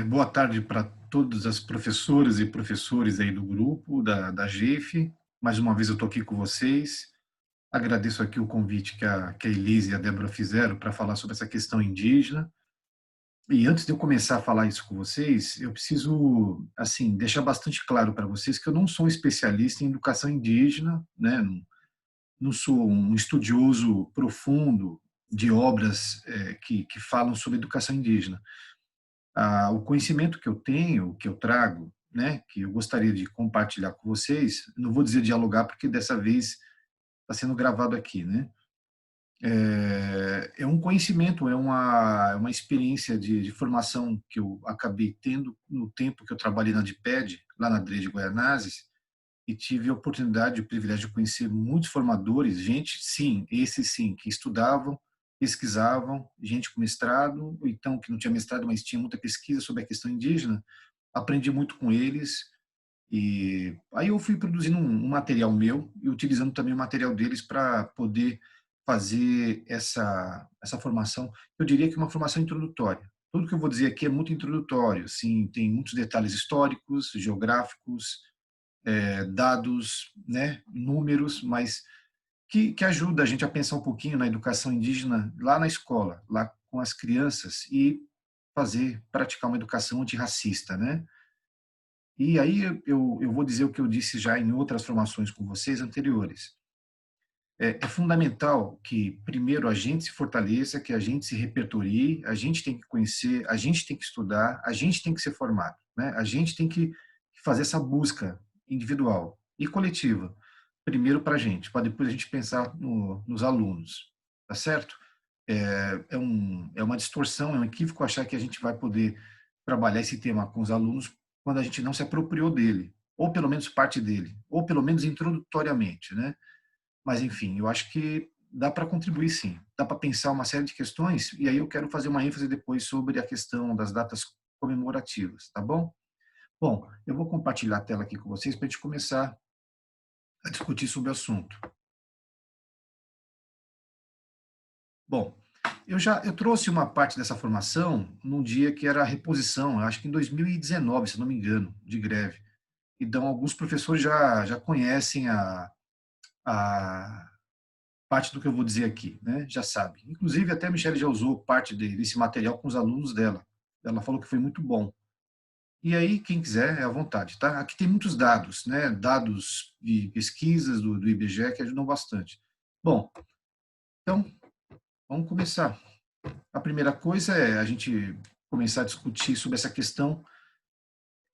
Boa tarde para todas as professoras e professores aí do grupo, da GEF. Mais uma vez eu estou aqui com vocês. Agradeço aqui o convite que a Elise e a Débora fizeram para falar sobre essa questão indígena. E antes de eu começar a falar isso com vocês, eu preciso, assim, deixar bastante claro para vocês que eu não sou um especialista em educação indígena, né? Não sou um estudioso profundo de obras que falam sobre educação indígena. O conhecimento que eu tenho, que eu trago, né, que eu gostaria de compartilhar com vocês, não vou dizer dialogar porque dessa vez está sendo gravado aqui, né? É um conhecimento, é uma experiência de formação que eu acabei tendo no tempo que eu trabalhei na DIPED, lá na DRE de Guaianazes, e tive a oportunidade, o privilégio de conhecer muitos formadores, gente, sim, esses sim, que estudavam, pesquisavam, gente com mestrado, ou então que não tinha mestrado, mas tinha muita pesquisa sobre a questão indígena. Aprendi muito com eles, e aí eu fui produzindo um material meu e utilizando também o material deles para poder fazer essa formação. Eu diria que é uma formação introdutória. Tudo que eu vou dizer aqui é muito introdutório, sim, tem muitos detalhes históricos, geográficos, dados, né, números, mas que ajuda a gente a pensar um pouquinho na educação indígena lá na escola, lá com as crianças e praticar uma educação antirracista, né? E aí eu vou dizer o que eu disse já em outras formações com vocês anteriores. É fundamental que, primeiro, a gente se fortaleça, que a gente se repertorie, a gente tem que conhecer, a gente tem que estudar, a gente tem que ser formado, né? A gente tem que fazer essa busca individual e coletiva, primeiro para a gente, para depois a gente pensar nos alunos, tá certo? É uma distorção, é um equívoco achar que a gente vai poder trabalhar esse tema com os alunos quando a gente não se apropriou dele, ou pelo menos parte dele, ou pelo menos introdutoriamente, né? Mas, enfim, eu acho que dá para contribuir sim, dá para pensar uma série de questões, e aí eu quero fazer uma ênfase depois sobre a questão das datas comemorativas, tá bom? Bom, eu vou compartilhar a tela aqui com vocês para a gente começar a discutir sobre o assunto. Bom, eu trouxe uma parte dessa formação num dia que era a reposição, acho que em 2019, se não me engano, de greve. Então, alguns professores já conhecem a parte do que eu vou dizer aqui, né? Já sabe. Inclusive, até a Michelle já usou parte desse material com os alunos dela. Ela falou que foi muito bom. E aí, quem quiser, é à vontade, tá? Aqui tem muitos dados, né? Dados de pesquisas do IBGE que ajudam bastante. Bom, então, vamos começar. A primeira coisa é a gente começar a discutir sobre essa questão,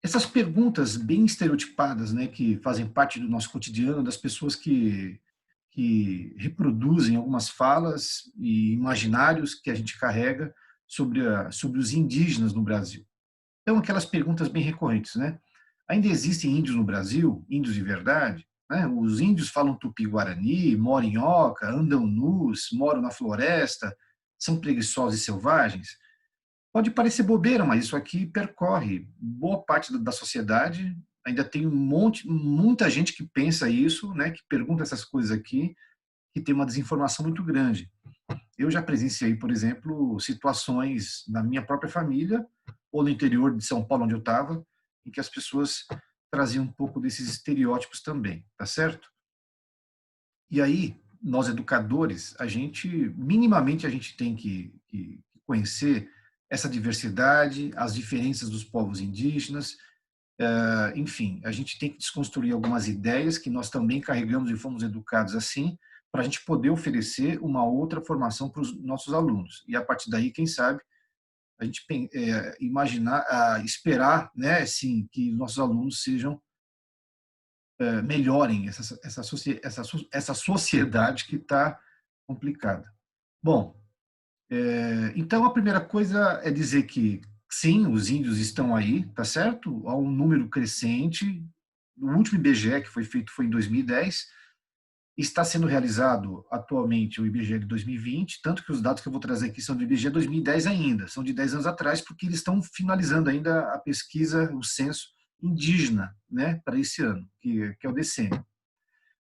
essas perguntas bem estereotipadas, né, que fazem parte do nosso cotidiano, das pessoas que reproduzem algumas falas e imaginários que a gente carrega sobre os indígenas no Brasil. Então, aquelas perguntas bem recorrentes, né? Ainda existem índios no Brasil, índios de verdade? Né? Os índios falam tupi-guarani, moram em oca, andam nus, moram na floresta, são preguiçosos e selvagens? Pode parecer bobeira, mas isso aqui percorre boa parte da sociedade. Ainda tem muita gente que pensa isso, né? Que pergunta essas coisas aqui, que tem uma desinformação muito grande. Eu já presenciei, por exemplo, situações na minha própria família ou no interior de São Paulo, onde eu estava, em que as pessoas traziam um pouco desses estereótipos também, tá certo? E aí, nós educadores, minimamente, a gente tem que conhecer essa diversidade, as diferenças dos povos indígenas, enfim, a gente tem que desconstruir algumas ideias que nós também carregamos e fomos educados assim, para a gente poder oferecer uma outra formação para os nossos alunos. E a partir daí, quem sabe, a gente imaginar, esperar, né, assim, que nossos alunos sejam melhorem essa sociedade que está complicada. Bom, então a primeira coisa é dizer que sim, os índios estão aí, tá certo? Há um número crescente. O último IBGE que foi feito foi em 2010. Está sendo realizado atualmente o IBGE de 2020, tanto que os dados que eu vou trazer aqui são do IBGE 2010 ainda, são de 10 anos atrás, porque eles estão finalizando ainda a pesquisa, o censo indígena, né, para esse ano, que é o decênio.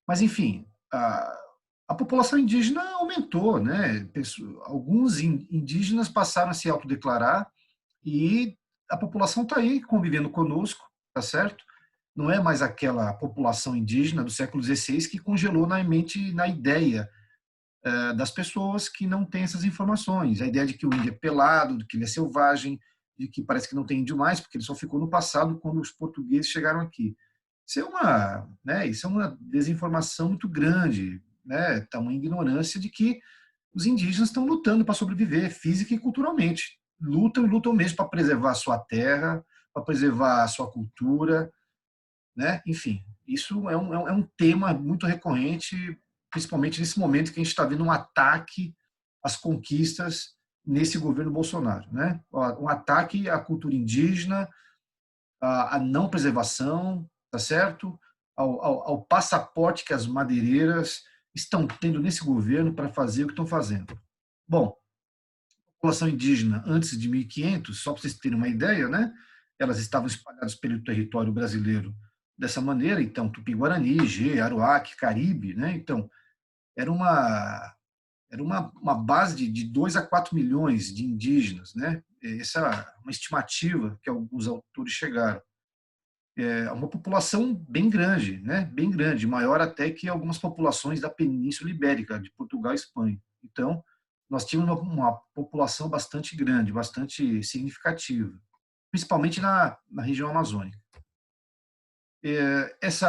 Mas, enfim, a população indígena aumentou, né? Alguns indígenas passaram a se autodeclarar e a população está aí convivendo conosco, tá certo? Não é mais aquela população indígena do século XVI que congelou na mente, na ideia das pessoas que não têm essas informações. A ideia de que o índio é pelado, de que ele é selvagem, de que parece que não tem índio mais, porque ele só ficou no passado quando os portugueses chegaram aqui. Isso é uma desinformação muito grande, né? Tamanha ignorância de que os indígenas estão lutando para sobreviver física e culturalmente. Lutam e lutam mesmo para preservar a sua terra, para preservar a sua cultura, né? Enfim, isso é um tema muito recorrente, principalmente nesse momento que a gente está vendo um ataque às conquistas nesse governo Bolsonaro, né? Um ataque à cultura indígena, à não preservação, tá certo? Ao passaporte que as madeireiras estão tendo nesse governo para fazer o que estão fazendo. Bom, a população indígena antes de 1500, só para vocês terem uma ideia, né? Elas estavam espalhadas pelo território brasileiro dessa maneira, então Tupi-Guarani, Gê, Aruac, Caribe, né? Então era uma base de 2 a 4 milhões de indígenas, né? Essa é uma estimativa que alguns autores chegaram. É uma população bem grande, né? Bem grande, maior até que algumas populações da Península Ibérica, de Portugal e Espanha. Então, nós tínhamos uma população bastante grande, bastante significativa, principalmente na região amazônica. Esse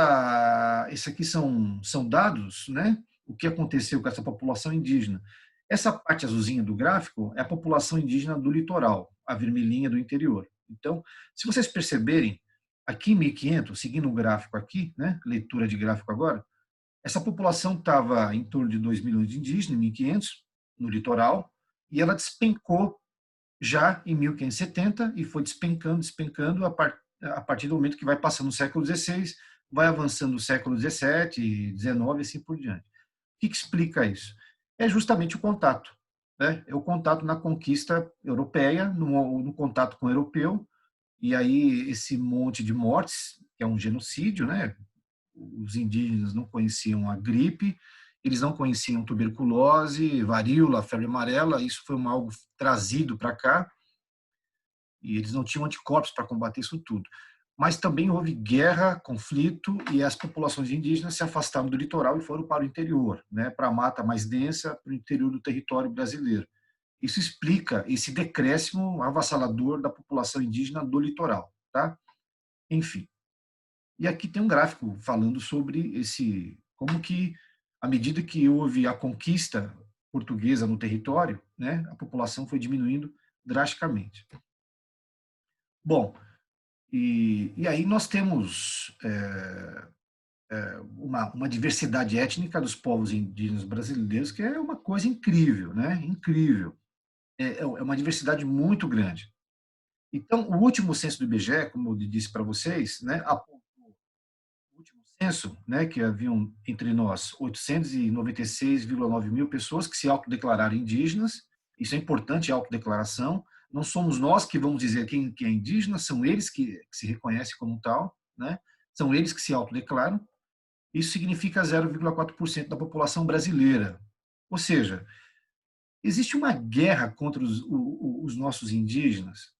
aqui são dados, né? O que aconteceu com essa população indígena. Essa parte azulzinha do gráfico é a população indígena do litoral, a vermelhinha do interior. Então, se vocês perceberem, aqui em 1500, seguindo o gráfico aqui, né? Leitura de gráfico agora, essa população estava em torno de 2 milhões de indígenas em 1500, no litoral, e ela despencou já em 1570 e foi despencando, despencando a partir do momento que vai passando o século XVI, vai avançando o século XVII, XIX e assim por diante. O que explica isso? É justamente o contato. Né? É o contato na conquista europeia, no contato com o europeu, e aí esse monte de mortes, que é um genocídio, né? Os indígenas não conheciam a gripe, eles não conheciam tuberculose, varíola, febre amarela, isso foi algo trazido para cá, e eles não tinham anticorpos para combater isso tudo. Mas também houve guerra, conflito, e as populações indígenas se afastaram do litoral e foram para o interior, né, para a mata mais densa, para o interior do território brasileiro. Isso explica esse decréscimo avassalador da população indígena do litoral. Tá? Enfim. E aqui tem um gráfico falando sobre como que, à medida que houve a conquista portuguesa no território, né, a população foi diminuindo drasticamente. Bom, e aí nós temos uma diversidade étnica dos povos indígenas brasileiros que é uma coisa incrível, né? Incrível. É uma diversidade muito grande. Então, o último censo do IBGE, como eu disse para vocês, né, apontou o último censo, né, que haviam entre nós 896,9 mil pessoas que se autodeclararam indígenas. Isso é importante, a autodeclaração. Não somos nós que vamos dizer quem é indígena, são eles que se reconhecem como tal, né? São eles que se autodeclaram. Isso significa 0,4% da população brasileira. Ou seja, existe uma guerra contra os nossos indígenas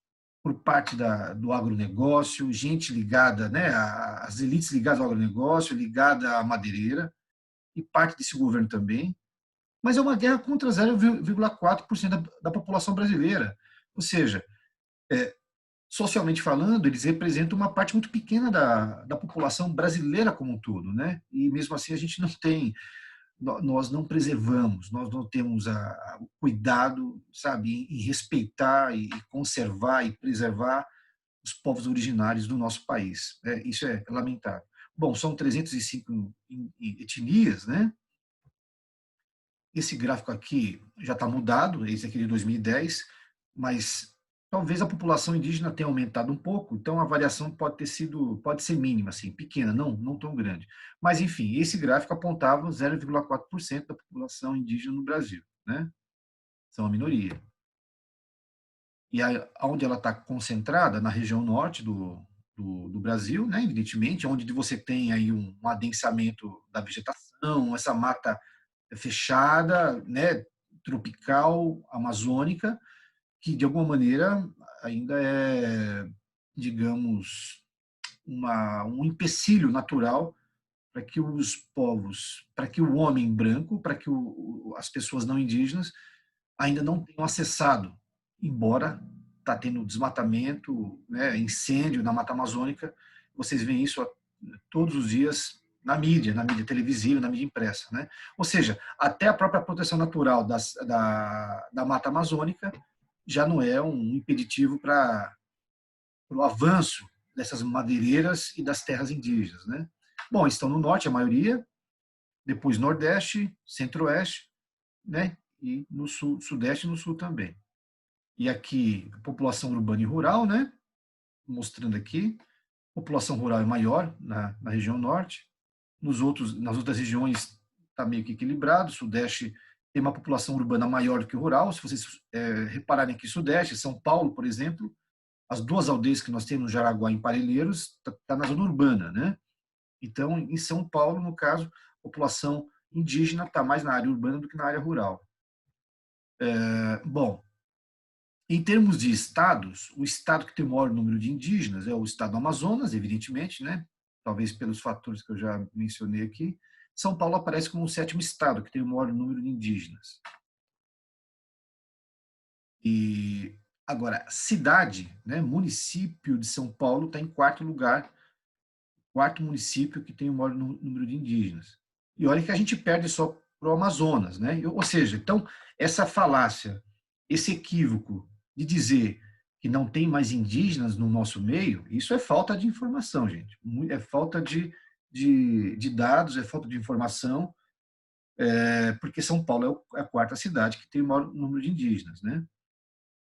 por parte do agronegócio, gente ligada, né, as elites ligadas ao agronegócio, ligada à madeireira, e parte desse governo também, mas é uma guerra contra 0,4% da população brasileira. Ou seja, socialmente falando, eles representam uma parte muito pequena da população brasileira como um todo, né? E mesmo assim a gente não tem, nós não preservamos, nós não temos o cuidado, sabe, em respeitar e conservar e preservar os povos originários do nosso país. Isso é lamentável. Bom, são 305 etnias, né? Esse gráfico aqui já está mudado, esse aqui é de 2010, mas talvez a população indígena tenha aumentado um pouco, então a variação pode ser mínima, assim, pequena, não tão grande. Mas, enfim, esse gráfico apontava 0,4% da população indígena no Brasil, né? São a minoria. E onde ela está concentrada, na região norte do Brasil, né, evidentemente, onde você tem aí um adensamento da vegetação, essa mata fechada, né, tropical, amazônica, que de alguma maneira ainda é, digamos, um empecilho natural para que os povos, para que o homem branco, para que as pessoas não indígenas ainda não tenham acessado, embora está tendo desmatamento, né, incêndio na Mata Amazônica, vocês veem isso todos os dias na mídia televisiva, na mídia impressa. Né? Ou seja, até a própria proteção natural da Mata Amazônica já não é um impeditivo para o avanço dessas madeireiras e das terras indígenas. Né? Bom, estão no norte a maioria, depois nordeste, centro-oeste, né? E no sul, sudeste e no sul também. E aqui, população urbana e rural, né? Mostrando aqui, população rural é maior na região norte, nas outras regiões está meio que equilibrado, sudeste tem uma população urbana maior do que rural, se vocês repararem aqui, sudeste, São Paulo, por exemplo, as duas aldeias que nós temos, Jaraguá e Parelheiros, está na zona urbana, né? Então, em São Paulo, no caso, a população indígena está mais na área urbana do que na área rural. Bom, em termos de estados, o estado que tem o maior número de indígenas é o estado do Amazonas, evidentemente, né? Talvez pelos fatores que eu já mencionei aqui. São Paulo aparece como o sétimo estado que tem o maior número de indígenas. E agora, cidade, né? Município de São Paulo está em quarto lugar, quarto município que tem o maior número de indígenas. E olha que a gente perde só para o Amazonas, né? Ou seja, então essa falácia, esse equívoco de dizer que não tem mais indígenas no nosso meio, isso é falta de informação, gente. É falta de dados, é falta de informação, porque São Paulo é a quarta cidade que tem o maior número de indígenas, né?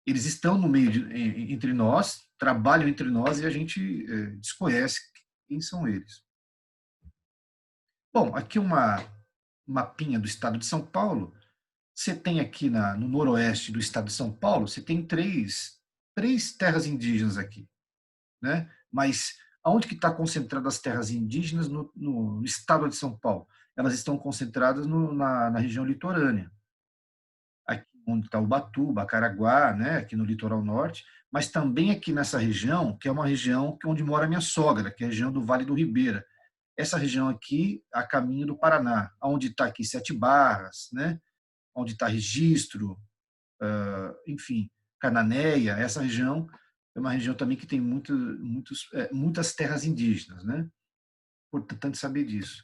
Eles estão no meio entre nós, trabalham entre nós e a gente desconhece quem são eles. Bom, aqui uma mapinha do estado de São Paulo. Você tem aqui no noroeste do estado de São Paulo, você tem três terras indígenas aqui, né? Mas aonde que está concentradas as terras indígenas no estado de São Paulo? Elas estão concentradas na região litorânea, aqui onde está Ubatuba, Caraguá, né? Aqui no litoral norte, mas também aqui nessa região, que é uma região onde mora minha sogra, que é a região do Vale do Ribeira. Essa região aqui, a caminho do Paraná, onde está aqui Sete Barras, né? Onde está Registro, enfim, Cananéia, essa região é uma região também que tem muitas terras indígenas, né? Importante saber disso.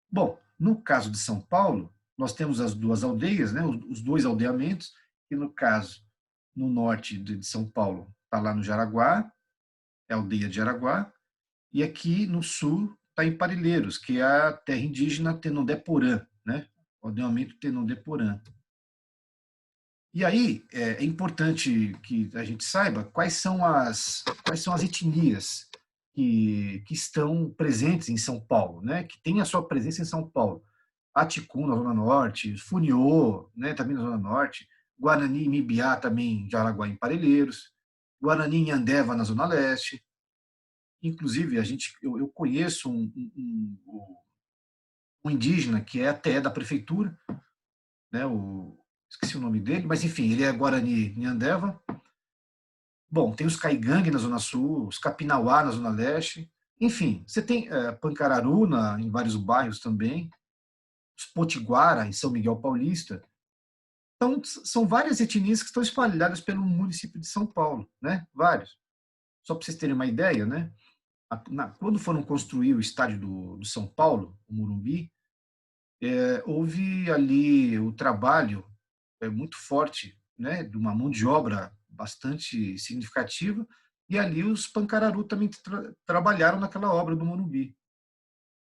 Bom, no caso de São Paulo, nós temos as duas aldeias, né? Os dois aldeamentos, que no caso, no norte de São Paulo, está lá no Jaraguá, é a aldeia de Jaraguá, e aqui no sul está em Parelheiros, que é a terra indígena Tenondeporã, né? O aldeamento Tenondeporã. E aí é importante que a gente saiba quais são as etnias que estão presentes em São Paulo, né? Que têm a sua presença em São Paulo. Aticu, na Zona Norte, Funiô, né? Também na Zona Norte, Guarani e Mibiá, também em Jaraguá, em Parelheiros, Guarani e Andeva, na Zona Leste. Inclusive, eu conheço um indígena que é até da prefeitura, né? Esqueci o nome dele, mas enfim, ele é Guarani Nhandeva. Bom, tem os Caigangue na Zona Sul, os Capinauá na Zona Leste. Enfim, você tem Pancararu em vários bairros também, os Potiguara em São Miguel Paulista. Então, são várias etnias que estão espalhadas pelo município de São Paulo, né? Vários. Só para vocês terem uma ideia, né? Quando foram construir o estádio do São Paulo, o Morumbi, houve ali o trabalho muito forte, né, de uma mão de obra bastante significativa, e ali os Pancararu também trabalharam naquela obra do Morumbi.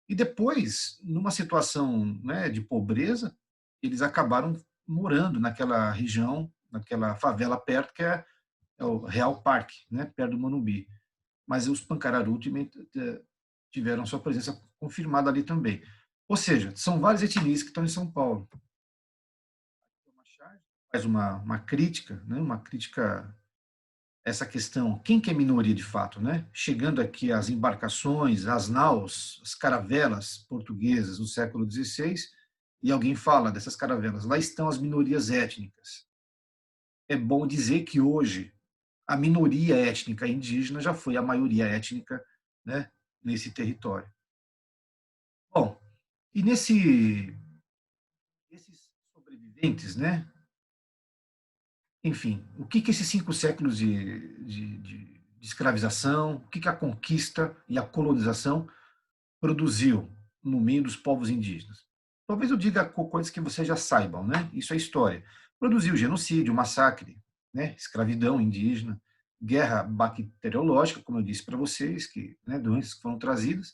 E depois, numa situação, né, de pobreza, eles acabaram morando naquela região, naquela favela perto, que é o Real Parque, né, perto do Morumbi. Mas os Pancararu tiveram sua presença confirmada ali também. Ou seja, são várias etnias que estão em São Paulo. Faz uma crítica, né, uma crítica a essa questão, quem que é minoria de fato, né? Chegando aqui as embarcações, as naus, as caravelas portuguesas no século XVI, e alguém fala dessas caravelas, lá estão as minorias étnicas. É bom dizer que hoje a minoria étnica indígena já foi a maioria étnica, né, nesse território. Bom, e esses sobreviventes, né, enfim, o que esses 5 séculos de escravização, o que a conquista e a colonização produziu no meio dos povos indígenas? Talvez eu diga coisas que vocês já saibam, né? Isso é história. Produziu genocídio, massacre, né? Escravidão indígena, guerra bacteriológica, como eu disse para vocês, que, né, doenças que foram trazidas,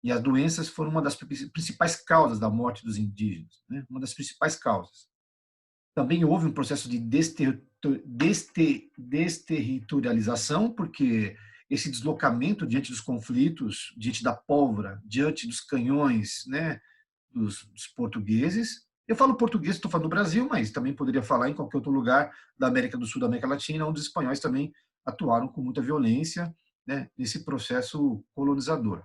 e as doenças foram uma das principais causas da morte dos indígenas, né? Uma das principais causas. Também houve um processo de desterritorialização, porque esse deslocamento diante dos conflitos, diante da pólvora, diante dos canhões, né, dos portugueses. Eu falo português, estou falando do Brasil, mas também poderia falar em qualquer outro lugar da América do Sul, da América Latina, onde os espanhóis também atuaram com muita violência, né, nesse processo colonizador.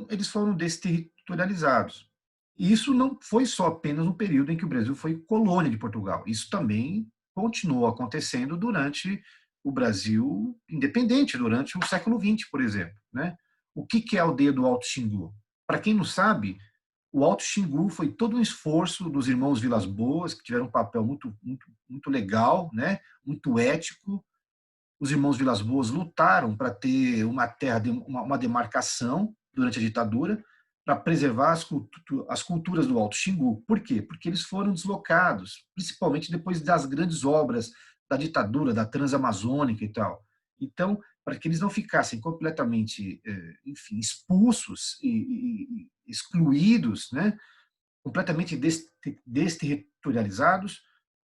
Eles foram desterritorializados. E isso não foi só apenas um período em que o Brasil foi colônia de Portugal. Isso também continuou acontecendo durante o Brasil independente, durante o século XX, por exemplo. Né? O que é a aldeia do Alto Xingu? Para quem não sabe, o Alto Xingu foi todo um esforço dos irmãos Vilas Boas, que tiveram um papel muito legal, né? Muito ético. Os irmãos Vilas Boas lutaram para ter uma terra, uma demarcação durante a ditadura, para preservar as culturas do Alto Xingu. Por quê? Porque eles foram deslocados, principalmente depois das grandes obras da ditadura, da Transamazônica e tal. Então, para que eles não ficassem completamente, enfim, expulsos e excluídos, né, completamente desterritorializados,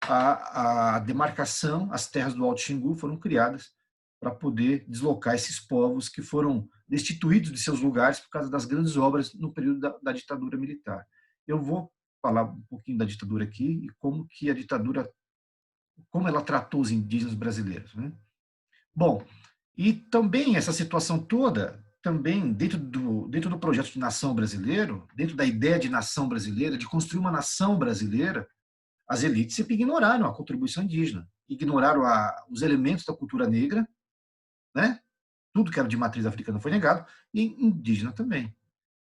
a demarcação, as terras do Alto Xingu foram criadas para poder deslocar esses povos que foram destituídos de seus lugares por causa das grandes obras no período da ditadura militar. Eu vou falar um pouquinho da ditadura aqui e como que a ditadura, como ela tratou os indígenas brasileiros, né? Bom, e também essa situação toda, também dentro do projeto de nação brasileiro, dentro da ideia de nação brasileira, de construir uma nação brasileira, as elites sempre ignoraram a contribuição indígena, ignoraram os elementos da cultura negra, né? Tudo que era de matriz africana foi negado, e indígena também.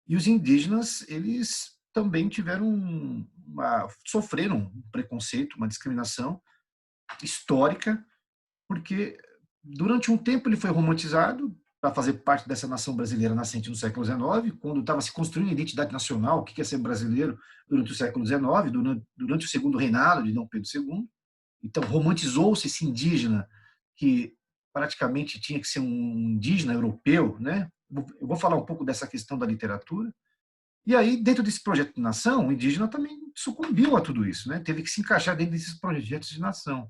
E os indígenas, eles também sofreram um preconceito, uma discriminação histórica, porque durante um tempo ele foi romantizado para fazer parte dessa nação brasileira nascente no século XIX, quando estava se construindo a identidade nacional, o que é ser brasileiro durante o século XIX, durante o segundo reinado de Dom Pedro II. Então, romantizou-se esse indígena que praticamente tinha que ser um indígena europeu, né? Eu vou falar um pouco dessa questão da literatura. E aí, dentro desse projeto de nação, o indígena também sucumbiu a tudo isso, né? Teve que se encaixar dentro desses projetos de nação.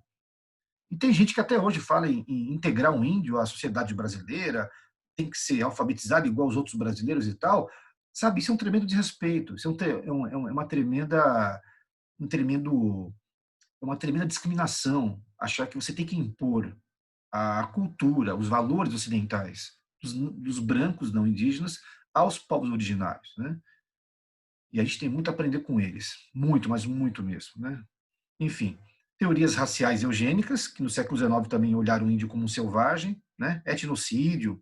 E tem gente que até hoje fala em integrar um índio à sociedade brasileira, tem que ser alfabetizado igual os outros brasileiros e tal. Sabe, isso é um tremendo desrespeito, isso é uma tremenda, um tremendo, é uma tremenda discriminação, achar que você tem que impor a cultura, os valores ocidentais dos brancos não indígenas aos povos originários, né? E a gente tem muito a aprender com eles, muito, mas muito mesmo, né? Enfim, teorias raciais eugênicas, que no século XIX também olharam o índio como um selvagem, né? Etnocídio,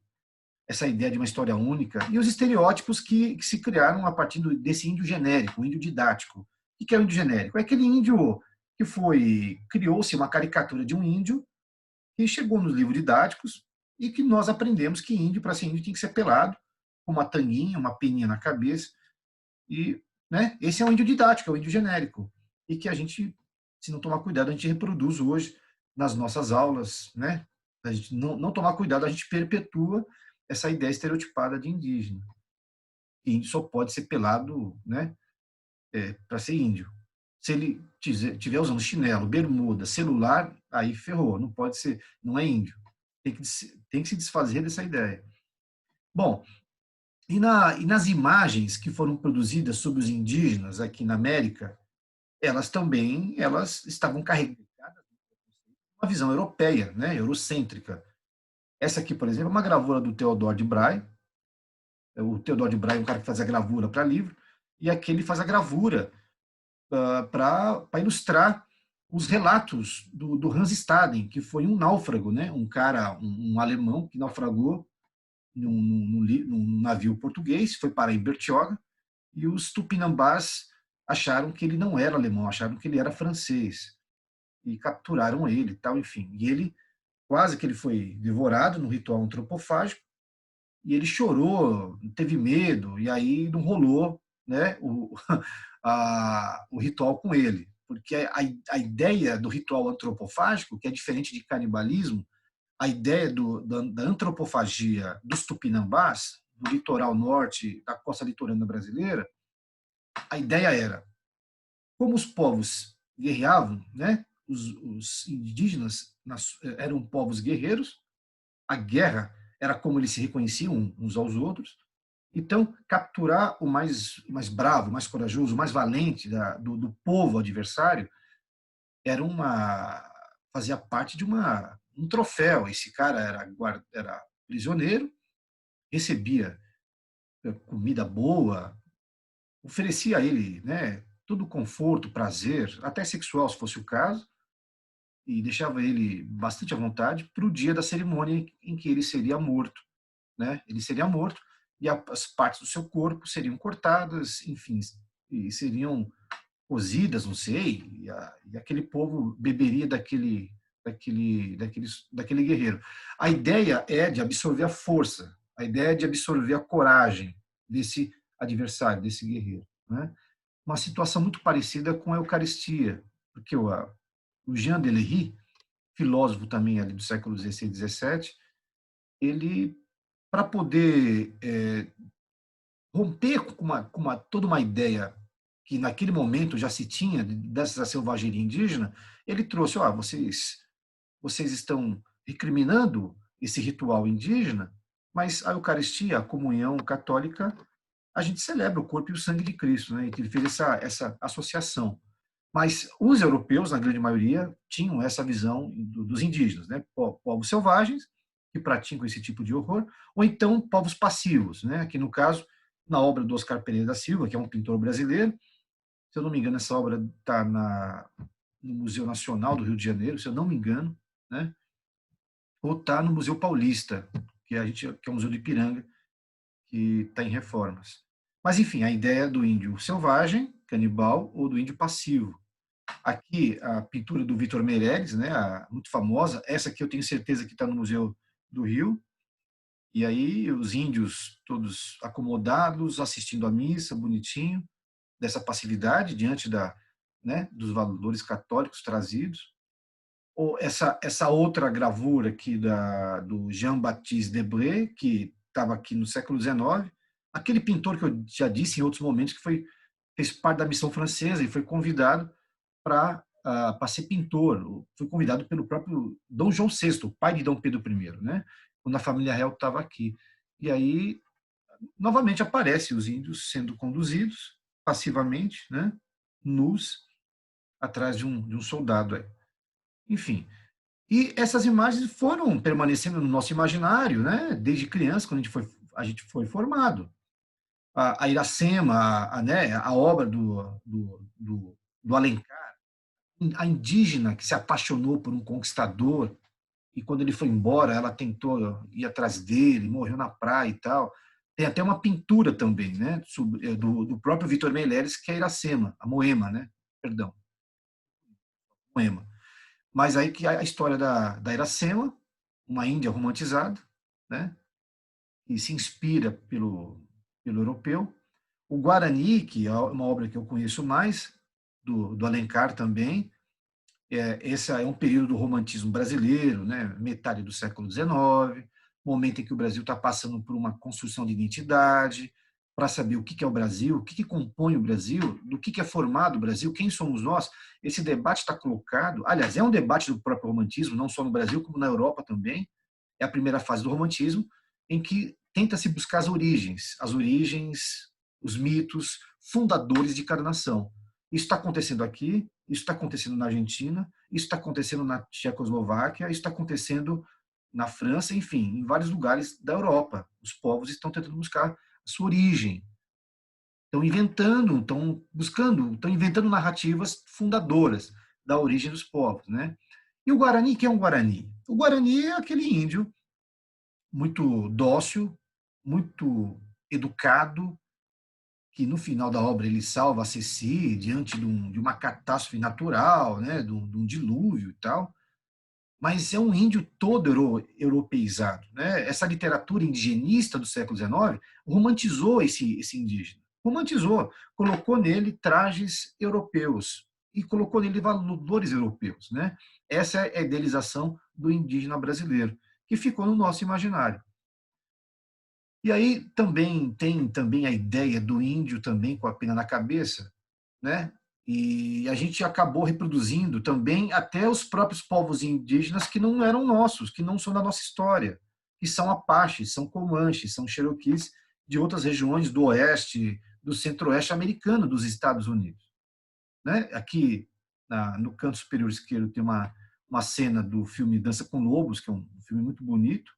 essa ideia de uma história única, e os estereótipos que se criaram a partir desse índio genérico, o índio didático. O que é o índio genérico? É aquele índio que criou-se uma caricatura de um índio que chegou nos livros didáticos e que nós aprendemos que índio, para ser índio, tem que ser pelado, com uma tanguinha, uma peninha na cabeça, e, né, esse é o índio didático, é o índio genérico, e que a gente, se não tomar cuidado, a gente reproduz hoje nas nossas aulas, né? A gente não tomar cuidado, a gente perpetua essa ideia estereotipada de indígena. E índio só pode ser pelado, né, para ser índio. Se ele estiver usando chinelo, bermuda, celular, aí ferrou, não pode ser, não é índio. Tem que se desfazer dessa ideia. Bom, e nas imagens que foram produzidas sobre os indígenas aqui na América, elas estavam carregadas de uma visão europeia, né, eurocêntrica. Essa aqui, por exemplo, é uma gravura do Theodore de Braille. O Theodore de Braille é um cara que faz a gravura para livro, e aqui ele faz a gravura para ilustrar os relatos do Hans Staden, que foi um náufrago, né? Um cara, um alemão que naufragou num navio português, foi parar em Bertioga, e os tupinambás acharam que ele não era alemão, acharam que ele era francês, e capturaram ele, tal, enfim. E ele, quase que ele foi devorado no ritual antropofágico, e ele chorou, teve medo, e aí não rolou, né, o ritual com ele. Porque a ideia do ritual antropofágico, que é diferente de canibalismo, a ideia da antropofagia dos tupinambás, do litoral norte, da costa litorânea brasileira, a ideia era, como os povos guerreavam, né, os indígenas eram povos guerreiros, a guerra era como eles se reconheciam uns aos outros. Então, capturar o mais bravo, o mais corajoso, o mais valente do povo adversário era fazia parte de um troféu. Esse cara era prisioneiro, recebia comida boa, oferecia a ele, né, todo conforto, prazer, até sexual, se fosse o caso, e deixava ele bastante à vontade para o dia da cerimônia em que ele seria morto, né? Ele seria morto e as partes do seu corpo seriam cortadas, enfim, e seriam cozidas, não sei, e aquele povo beberia daquele guerreiro. A ideia é de absorver a força, a ideia é de absorver a coragem desse adversário, desse guerreiro, né? Uma situação muito parecida com a Eucaristia, porque o Jean Delery, filósofo também ali do século XVI e XVII, ele, para poder romper com toda uma ideia que naquele momento já se tinha dessa selvageria indígena, ele trouxe, vocês estão recriminando esse ritual indígena, mas a Eucaristia, a comunhão católica, a gente celebra o corpo e o sangue de Cristo, né? Ele fez essa associação. Mas os europeus, na grande maioria, tinham essa visão dos indígenas, né? Povos selvagens que praticam esse tipo de horror, ou então povos passivos, né? Que no caso, na obra do Oscar Pereira da Silva, que é um pintor brasileiro, se eu não me engano, essa obra está no Museu Nacional do Rio de Janeiro, se eu não me engano, né? Ou está no Museu Paulista, que é o Museu do Ipiranga, que está em reformas. Mas, enfim, a ideia do índio selvagem, canibal, ou do índio passivo. Aqui, a pintura do Vitor Meireles, né, muito famosa, essa aqui eu tenho certeza que está no Museu do Rio, e aí os índios todos acomodados, assistindo à missa, bonitinho, dessa passividade diante né, dos valores católicos trazidos. Ou essa outra gravura aqui do Jean-Baptiste Debré, que estava aqui no século XIX, aquele pintor que eu já disse em outros momentos que fez parte da missão francesa e foi convidado para ser pintor. Foi convidado pelo próprio Dom João VI, pai de Dom Pedro I, né? Quando a família real estava aqui. E aí, novamente, aparece os índios sendo conduzidos passivamente, né? Nus, atrás de um soldado. Aí. Enfim, e essas imagens foram permanecendo no nosso imaginário, né? Desde criança, quando a gente foi formado. A Iracema, né? A obra do Alencar, a indígena que se apaixonou por um conquistador e quando ele foi embora, ela tentou ir atrás dele, morreu na praia e tal. Tem até uma pintura também, né, do próprio Vitor Meireles, que é a Iracema, a Moema, né? Perdão, Moema. Mas aí que a história da Iracema, uma índia romantizada, né, que se inspira pelo europeu. O Guarani, que é uma obra que eu conheço mais, do Alencar também, esse é um período do romantismo brasileiro, né? Metade do século XIX, momento em que o Brasil está passando por uma construção de identidade, para saber o que é o Brasil, o que compõe o Brasil, do que é formado o Brasil, quem somos nós. Esse debate está colocado, aliás, é um debate do próprio romantismo, não só no Brasil, como na Europa também. É a primeira fase do romantismo, em que tenta-se buscar as origens, os mitos fundadores de cada nação. Isso está acontecendo aqui, isso está acontecendo na Argentina, isso está acontecendo na Tchecoslováquia, isso está acontecendo na França, enfim, em vários lugares da Europa. Os povos estão tentando buscar a sua origem. Estão inventando, estão buscando, estão inventando narrativas fundadoras. da origem dos povos, né? E o Guarani, quem é um Guarani? O Guarani é aquele índio muito dócil, muito educado, que no final da obra ele salva a Ceci diante de uma catástrofe natural, né, de um dilúvio e tal, mas é um índio todo europeizado. Né? Essa literatura indigenista do século XIX romantizou esse indígena, romantizou, colocou nele trajes europeus e colocou nele valores europeus. Né? Essa é a idealização do indígena brasileiro, que ficou no nosso imaginário. E aí também tem também a ideia do índio também com a pena na cabeça, né? E a gente acabou reproduzindo também até os próprios povos indígenas que não eram nossos, que não são da nossa história, que são Apaches, são Comanches, são Cherokees de outras regiões do oeste, do centro-oeste americano dos Estados Unidos. Né? Aqui no canto superior esquerdo tem uma cena do filme Dança com Lobos, que é um filme muito bonito,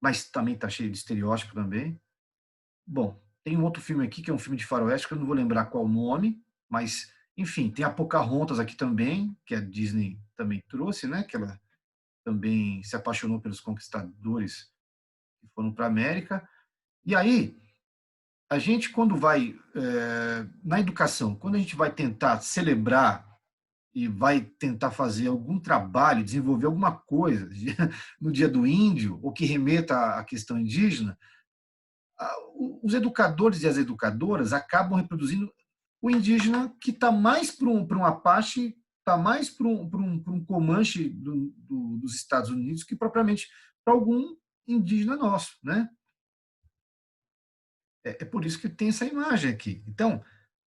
mas também está cheio de estereótipo também. Bom, tem um outro filme aqui, que é um filme de faroeste, que eu não vou lembrar qual o nome, mas, enfim, tem a Pocahontas aqui também, que a Disney também trouxe, né? Que ela também se apaixonou pelos conquistadores que foram para a América. E aí, a gente, quando vai na educação, quando a gente vai tentar celebrar e vai tentar fazer algum trabalho, desenvolver alguma coisa no Dia do Índio, ou que remeta à questão indígena, os educadores e as educadoras acabam reproduzindo o indígena que está mais para um Apache, está mais para um Comanche dos Estados Unidos que propriamente para algum indígena nosso. Né? É por isso que tem essa imagem aqui. Então,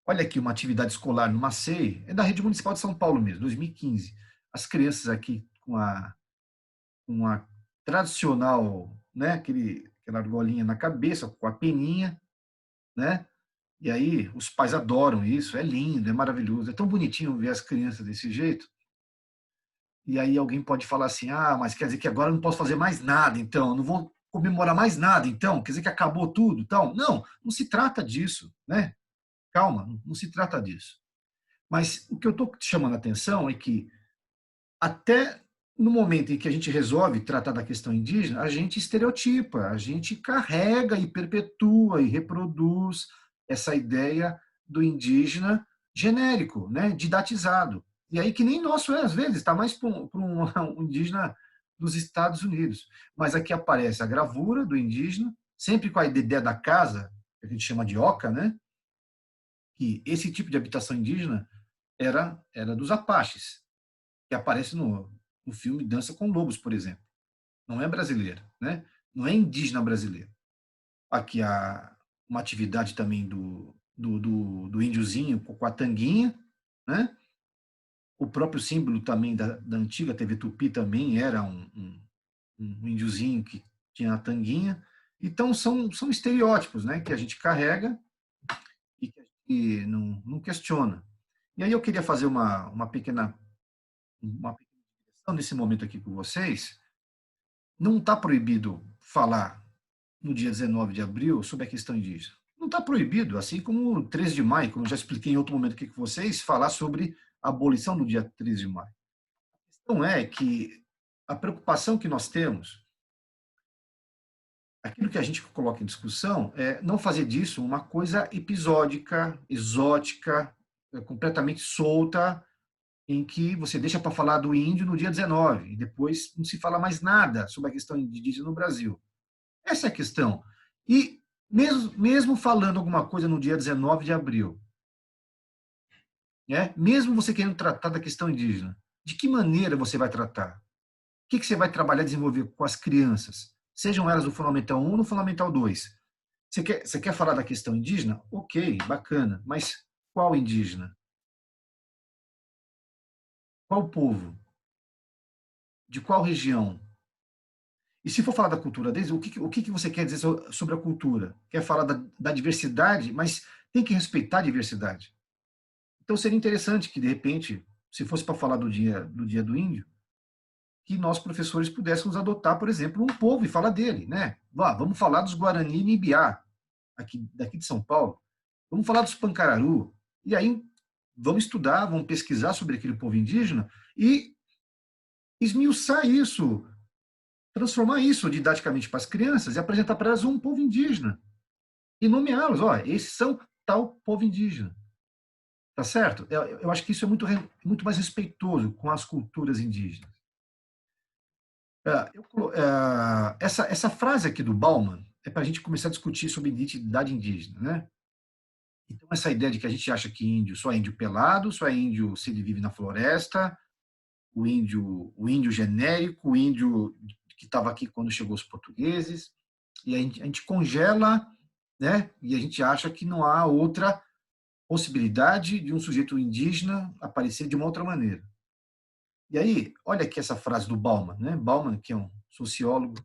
olha aqui uma atividade escolar numa CEI, é da Rede Municipal de São Paulo mesmo, 2015. As crianças aqui com a tradicional, né, aquela argolinha na cabeça, com a peninha, né? E aí os pais adoram isso, é lindo, é maravilhoso, é tão bonitinho ver as crianças desse jeito. E aí alguém pode falar assim, mas quer dizer que agora eu não posso fazer mais nada, então, eu não vou comemorar mais nada, então, quer dizer que acabou tudo, então. Não, não se trata disso, né? Calma, não se trata disso. Mas o que eu estou chamando a atenção é que até no momento em que a gente resolve tratar da questão indígena, a gente estereotipa, a gente carrega e perpetua e reproduz essa ideia do indígena genérico, né, didatizado. E aí que nem nosso é, às vezes, está mais para um indígena dos Estados Unidos. Mas aqui aparece a gravura do indígena, sempre com a ideia da casa, que a gente chama de oca, né, que esse tipo de habitação indígena era dos Apaches, que aparece no filme Dança com Lobos, por exemplo. Não é brasileira, né? Não é indígena brasileira. Aqui há uma atividade também do índiozinho com a tanguinha, né? O próprio símbolo também da antiga TV Tupi também era um índiozinho que tinha a tanguinha. Então, são estereótipos, né? Que a gente carrega e que a gente não questiona. E aí eu queria fazer uma pequena digressão nesse momento aqui com vocês. Não está proibido falar no dia 19 de abril sobre a questão indígena. Não está proibido, assim como o 13 de maio, como eu já expliquei em outro momento aqui com vocês, falar sobre a abolição do dia 13 de maio. A questão é que a preocupação que nós temos, aquilo que a gente coloca em discussão, é não fazer disso uma coisa episódica, exótica, completamente solta, em que você deixa para falar do índio no dia 19 e depois não se fala mais nada sobre a questão indígena no Brasil. Essa é a questão. E mesmo falando alguma coisa no dia 19 de abril, né? Mesmo você querendo tratar da questão indígena, de que maneira você vai tratar? O que você vai trabalhar e desenvolver com as crianças? Sejam elas do Fundamental 1 ou do Fundamental 2. Você quer falar da questão indígena? Ok, bacana. Mas qual indígena? Qual povo? De qual região? E se for falar da cultura deles, o que você quer dizer sobre a cultura? Quer falar da diversidade, mas tem que respeitar a diversidade. Então seria interessante que, de repente, se fosse para falar do dia do índio, que nós, professores, pudéssemos adotar, por exemplo, um povo e falar dele. Né? Vamos falar dos Guarani e Ibiá, daqui de São Paulo. Vamos falar dos Pancararu. E aí vamos estudar, vamos pesquisar sobre aquele povo indígena e esmiuçar isso, transformar isso didaticamente para as crianças e apresentar para elas um povo indígena e nomeá-los. Ó, esses são tal povo indígena. Tá certo? Eu acho que isso é muito mais respeitoso com as culturas indígenas. Essa frase aqui do Bauman é para a gente começar a discutir sobre identidade indígena, né? Então, essa ideia de que a gente acha que índio só é índio pelado, só é índio se ele vive na floresta, o índio genérico, o índio que estava aqui quando chegou os portugueses, e a gente congela, né? E a gente acha que não há outra possibilidade de um sujeito indígena aparecer de uma outra maneira. E aí, olha aqui essa frase do Bauman, né? Bauman, que é um sociólogo,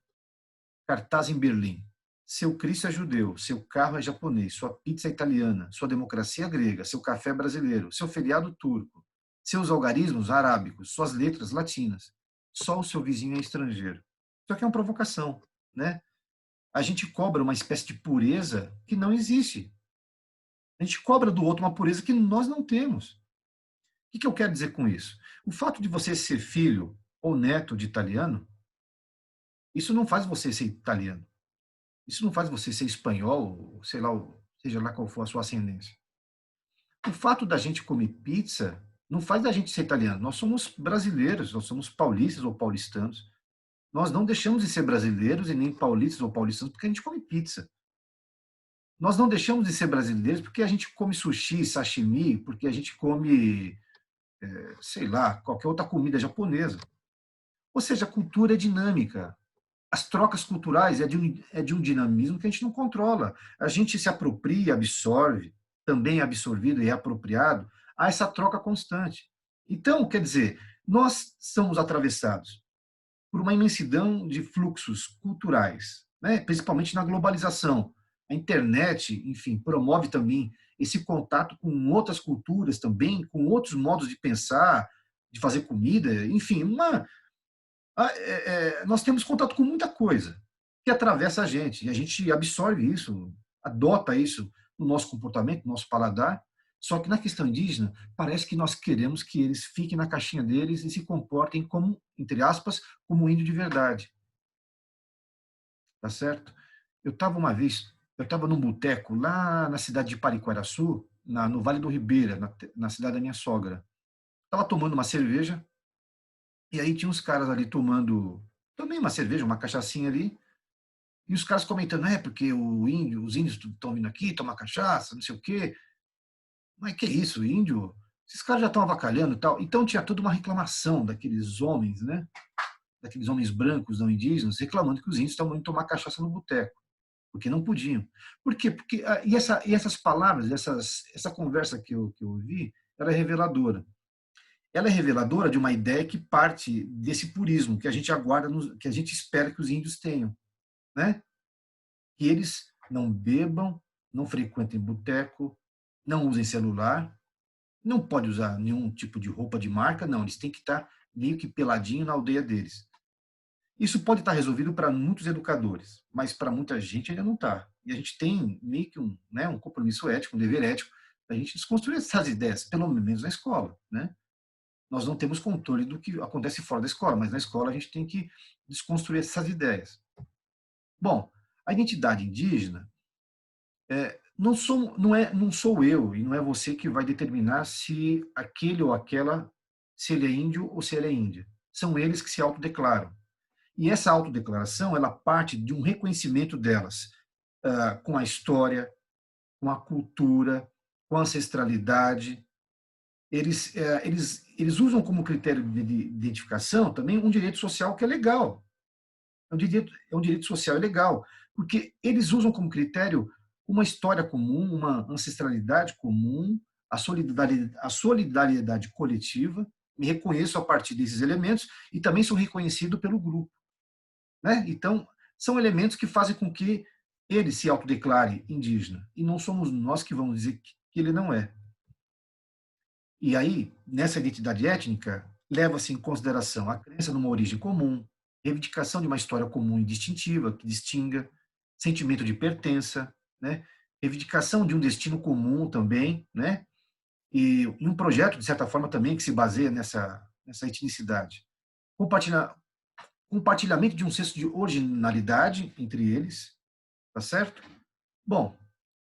cartaz em Berlim. Seu Cristo é judeu, seu carro é japonês, sua pizza é italiana, sua democracia é grega, seu café é brasileiro, seu feriado turco, seus algarismos arábicos, suas letras latinas. Só o seu vizinho é estrangeiro. Isso aqui é uma provocação, né? A gente cobra uma espécie de pureza que não existe. A gente cobra do outro uma pureza que nós não temos. O que eu quero dizer com isso? O fato de você ser filho ou neto de italiano, isso não faz você ser italiano. Isso não faz você ser espanhol, sei lá, seja lá qual for a sua ascendência. O fato da gente comer pizza não faz da gente ser italiano. Nós somos brasileiros, nós somos paulistas ou paulistanos. Nós não deixamos de ser brasileiros e nem paulistas ou paulistanos porque a gente come pizza. Nós não deixamos de ser brasileiros porque a gente come sushi, sashimi, porque a gente come, sei lá, qualquer outra comida japonesa. Ou seja, a cultura é dinâmica. As trocas culturais é de um dinamismo que a gente não controla. A gente se apropria, absorve, também é absorvido e é apropriado a essa troca constante. Então, quer dizer, nós somos atravessados por uma imensidão de fluxos culturais, né? Principalmente na globalização. A internet, enfim, promove também esse contato com outras culturas também, com outros modos de pensar, de fazer comida, enfim, nós temos contato com muita coisa que atravessa a gente, e a gente absorve isso, adota isso no nosso comportamento, no nosso paladar. Só que na questão indígena, parece que nós queremos que eles fiquem na caixinha deles e se comportem como, entre aspas, como um índio de verdade. Tá certo? Eu estava num boteco lá na cidade de Pariquaraçu, no Vale do Ribeira, na cidade da minha sogra. Estava tomando uma cerveja, e aí tinha uns caras ali tomando também uma cerveja, uma cachaçinha ali. E os caras comentando, porque os índios estão vindo aqui tomar cachaça, não sei o quê. Mas que isso, índio? Esses caras já estão avacalhando e tal. Então tinha toda uma reclamação daqueles homens, né? Daqueles homens brancos, não indígenas, reclamando que os índios estavam indo tomar cachaça no boteco, porque não podiam. Por quê? Porque, e essas palavras, essa conversa que eu ouvi, ela é reveladora. Ela é reveladora de uma ideia que parte desse purismo que a gente aguarda, que a gente espera que os índios tenham, né? Que eles não bebam, não frequentem boteco, não usem celular, não pode usar nenhum tipo de roupa de marca, não, eles têm que estar meio que peladinho na aldeia deles. Isso pode estar resolvido para muitos educadores, mas para muita gente ainda não está. E a gente tem meio que um compromisso ético, um dever ético, da gente desconstruir essas ideias, pelo menos na escola, né? Nós não temos controle do que acontece fora da escola, mas na escola a gente tem que desconstruir essas ideias. Bom, a identidade indígena não sou eu e não é você que vai determinar se aquele ou aquela, se ele é índio ou se ela é índia. São eles que se autodeclaram. E essa autodeclaração, ela parte de um reconhecimento delas, com a história, com a cultura, com a ancestralidade. Eles usam como critério de identificação também um direito social que é legal. É um direito social legal, porque eles usam como critério uma história comum, uma ancestralidade comum, a solidariedade coletiva. Me reconheço a partir desses elementos e também sou reconhecido pelo grupo, né? Então, são elementos que fazem com que ele se autodeclare indígena, e não somos nós que vamos dizer que ele não é. E aí, nessa identidade étnica, leva-se em consideração a crença numa origem comum, reivindicação de uma história comum e distintiva, que distinga, sentimento de pertença, né? Reivindicação de um destino comum também, né? e um projeto, de certa forma, também que se baseia nessa etnicidade. Compartilha, compartilhamento de um senso de originalidade entre eles, tá certo? Bom,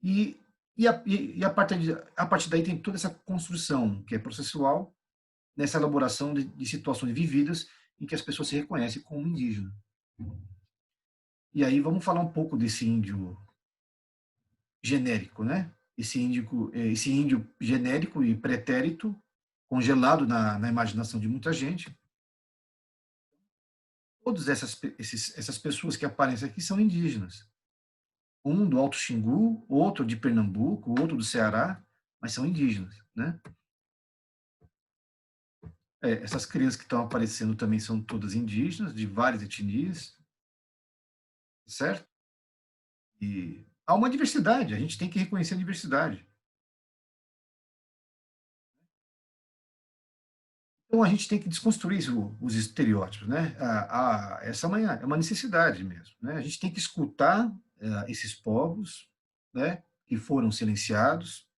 e, a partir daí tem toda essa construção, que é processual, nessa elaboração de situações vividas em que as pessoas se reconhecem como indígena. E aí vamos falar um pouco desse índio genérico, né? Esse índio genérico e pretérito, congelado na imaginação de muita gente. Todas essas pessoas que aparecem aqui são indígenas. Um do Alto Xingu, outro de Pernambuco, outro do Ceará, mas são indígenas, né? Essas crianças que estão aparecendo também são todas indígenas, de várias etnias, certo? E há uma diversidade, a gente tem que reconhecer a diversidade. Então a gente tem que desconstruir os estereótipos, né? Essa manhã é uma necessidade mesmo, né? A gente tem que escutar esses povos, né? Que foram silenciados,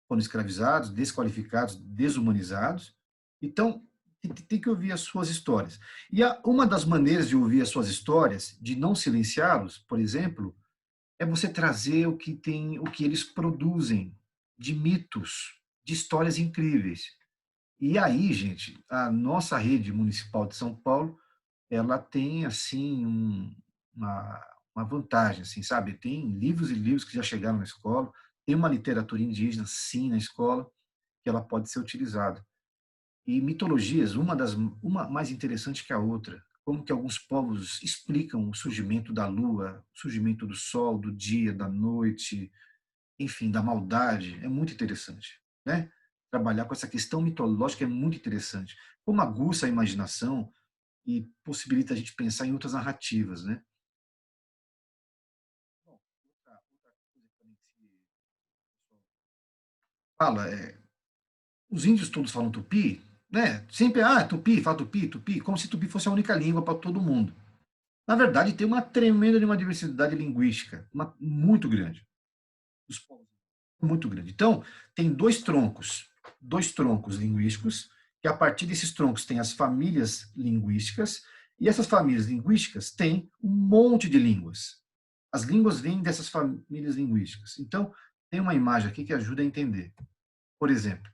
foram escravizados, desqualificados, desumanizados. Então tem que ouvir as suas histórias. E uma das maneiras de ouvir as suas histórias, de não silenciá-los, por exemplo, é você trazer o que eles produzem de mitos, de histórias incríveis. E aí, gente, a nossa rede municipal de São Paulo, ela tem assim uma vantagem, assim, sabe? Tem livros e livros que já chegaram na escola, tem uma literatura indígena, sim, na escola, que ela pode ser utilizada. E mitologias, uma mais interessante que a outra, como que alguns povos explicam o surgimento da lua, o surgimento do sol, do dia, da noite, enfim, da maldade, é muito interessante, né? Trabalhar com essa questão mitológica é muito interessante. Como aguça a imaginação e possibilita a gente pensar em outras narrativas, né? Bom, outra coisa também que fala é, os índios todos falam tupi, né? Sempre, tupi, fala tupi, tupi, como se tupi fosse a única língua para todo mundo. Na verdade, tem uma tremenda de uma diversidade linguística, muito grande. Os povos muito grande. Então, tem dois troncos linguísticos, que a partir desses troncos tem as famílias linguísticas, e essas famílias linguísticas têm um monte de línguas. As línguas vêm dessas famílias linguísticas. Então, tem uma imagem aqui que ajuda a entender. Por exemplo,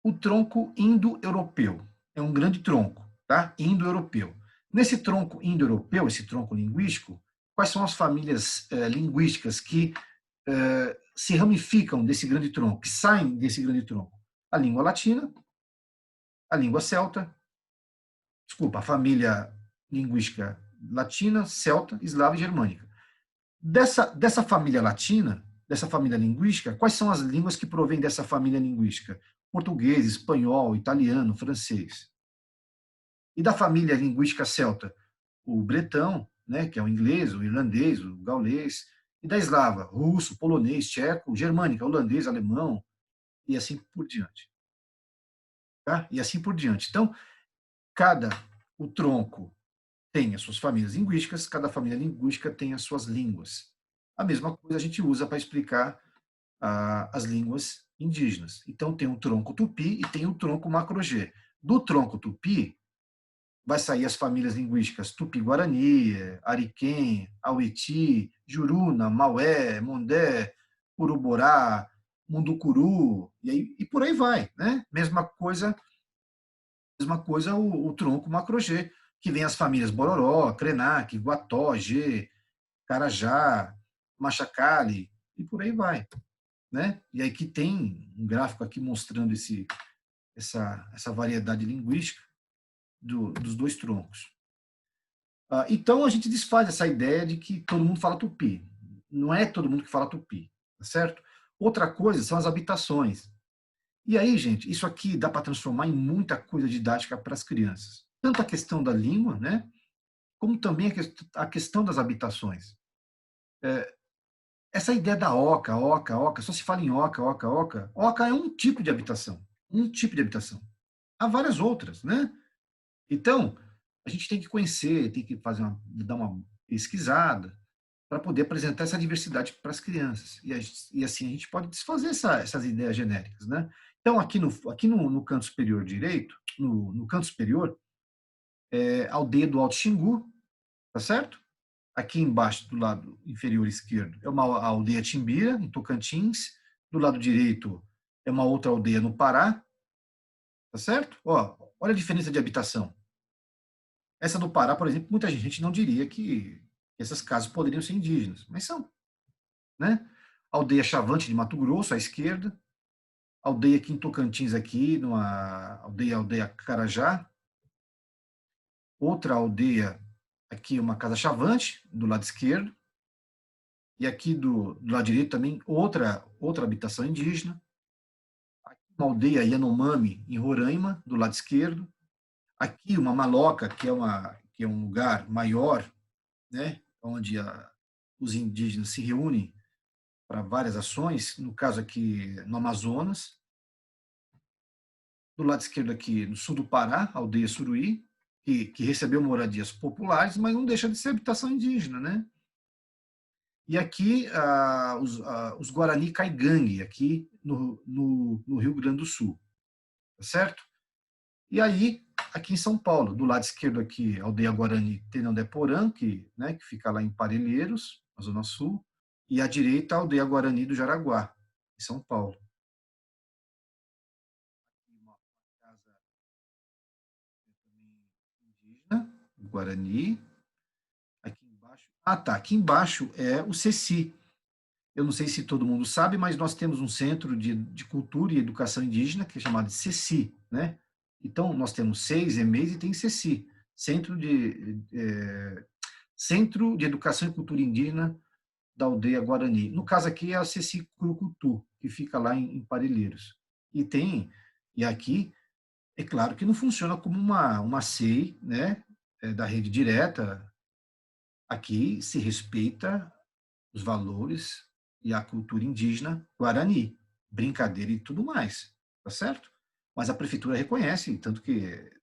o tronco indo-europeu é um grande tronco, tá? Indo-europeu. Nesse tronco indo-europeu, esse tronco linguístico, quais são as famílias linguísticas que se ramificam desse grande tronco, que saem desse grande tronco? A língua latina, a língua celta, desculpa, a família linguística latina, celta, eslava e germânica. Dessa família latina, dessa família linguística, quais são as línguas que provêm dessa família linguística? Português, espanhol, italiano, francês. E da família linguística celta? O bretão, né, que é o inglês, o irlandês, o gaulês. E da eslava? Russo, polonês, tcheco, germânica, holandês, alemão, e assim por diante. Tá? E assim por diante. Então, cada o tronco tem as suas famílias linguísticas, cada família linguística tem as suas línguas. A mesma coisa a gente usa para explicar as línguas indígenas. Então, tem o tronco tupi e tem o tronco macro-G. Do tronco tupi, vai sair as famílias linguísticas tupi-guarani, ariquém, aueti, juruna, maué, mondé, uruborá, munducuru, e por aí vai, né? Mesma coisa o tronco macro-G, que vem as famílias Bororó, Krenak, Guató, G, Carajá, Machacali, e por aí vai, né? E aí que tem um gráfico aqui mostrando essa variedade linguística dos dois troncos. Então a gente desfaz essa ideia de que todo mundo fala tupi. Não é todo mundo que fala tupi, tá certo? Outra coisa são as habitações. E aí, gente, isso aqui dá para transformar em muita coisa didática para as crianças. Tanto a questão da língua, né? Como também a questão das habitações. Essa ideia da oca, só se fala em oca. Oca é um tipo de habitação. Um tipo de habitação. Há várias outras, né? Então, a gente tem que conhecer, tem que dar uma pesquisada. para poder apresentar essa diversidade para as crianças. E assim a gente pode desfazer essas ideias genéricas, né? Então, aqui no canto superior direito, no canto superior, é a aldeia do Alto Xingu, tá certo? Aqui embaixo, do lado inferior esquerdo, é uma aldeia Timbira, em Tocantins. Do lado direito, é uma outra aldeia no Pará, tá certo? Ó, olha a diferença de habitação. Essa do Pará, por exemplo, muita gente não diria que essas casas poderiam ser indígenas, mas são, né? Aldeia Chavante de Mato Grosso, à esquerda. Aldeia aqui em Tocantins, aqui, numa aldeia Carajá. Outra aldeia, aqui uma casa Chavante, do lado esquerdo. E aqui do lado direito também, outra habitação indígena. Uma aldeia Yanomami, em Roraima, do lado esquerdo. Aqui uma maloca, que é um lugar maior, né, onde os indígenas se reúnem para várias ações, no caso aqui no Amazonas. Do lado esquerdo aqui, no sul do Pará, a aldeia Suruí, que recebeu moradias populares, mas não deixa de ser habitação indígena, né? E aqui os Guarani Caigangue, aqui no Rio Grande do Sul, tá certo? E aí, aqui em São Paulo, do lado esquerdo aqui, a aldeia Guarani Tenondeporã, né, que fica lá em Parelheiros, na Zona Sul, e à direita, a aldeia Guarani do Jaraguá, em São Paulo. Uma casa indígena, Guarani. Aqui embaixo. Ah, tá. Aqui embaixo é o CECI. Eu não sei se todo mundo sabe, mas nós temos um centro de cultura e educação indígena que é chamado de CECI, né? Então, nós temos seis EMEIs e tem CECI, Centro de Educação e Cultura Indígena da Aldeia Guarani. No caso aqui é a CECI Curucutu, que fica lá em Parelheiros. E aqui, é claro que não funciona como uma SEI, né, da rede direta. Aqui se respeita os valores e a cultura indígena guarani, brincadeira e tudo mais, tá certo? Mas a prefeitura reconhece, tanto que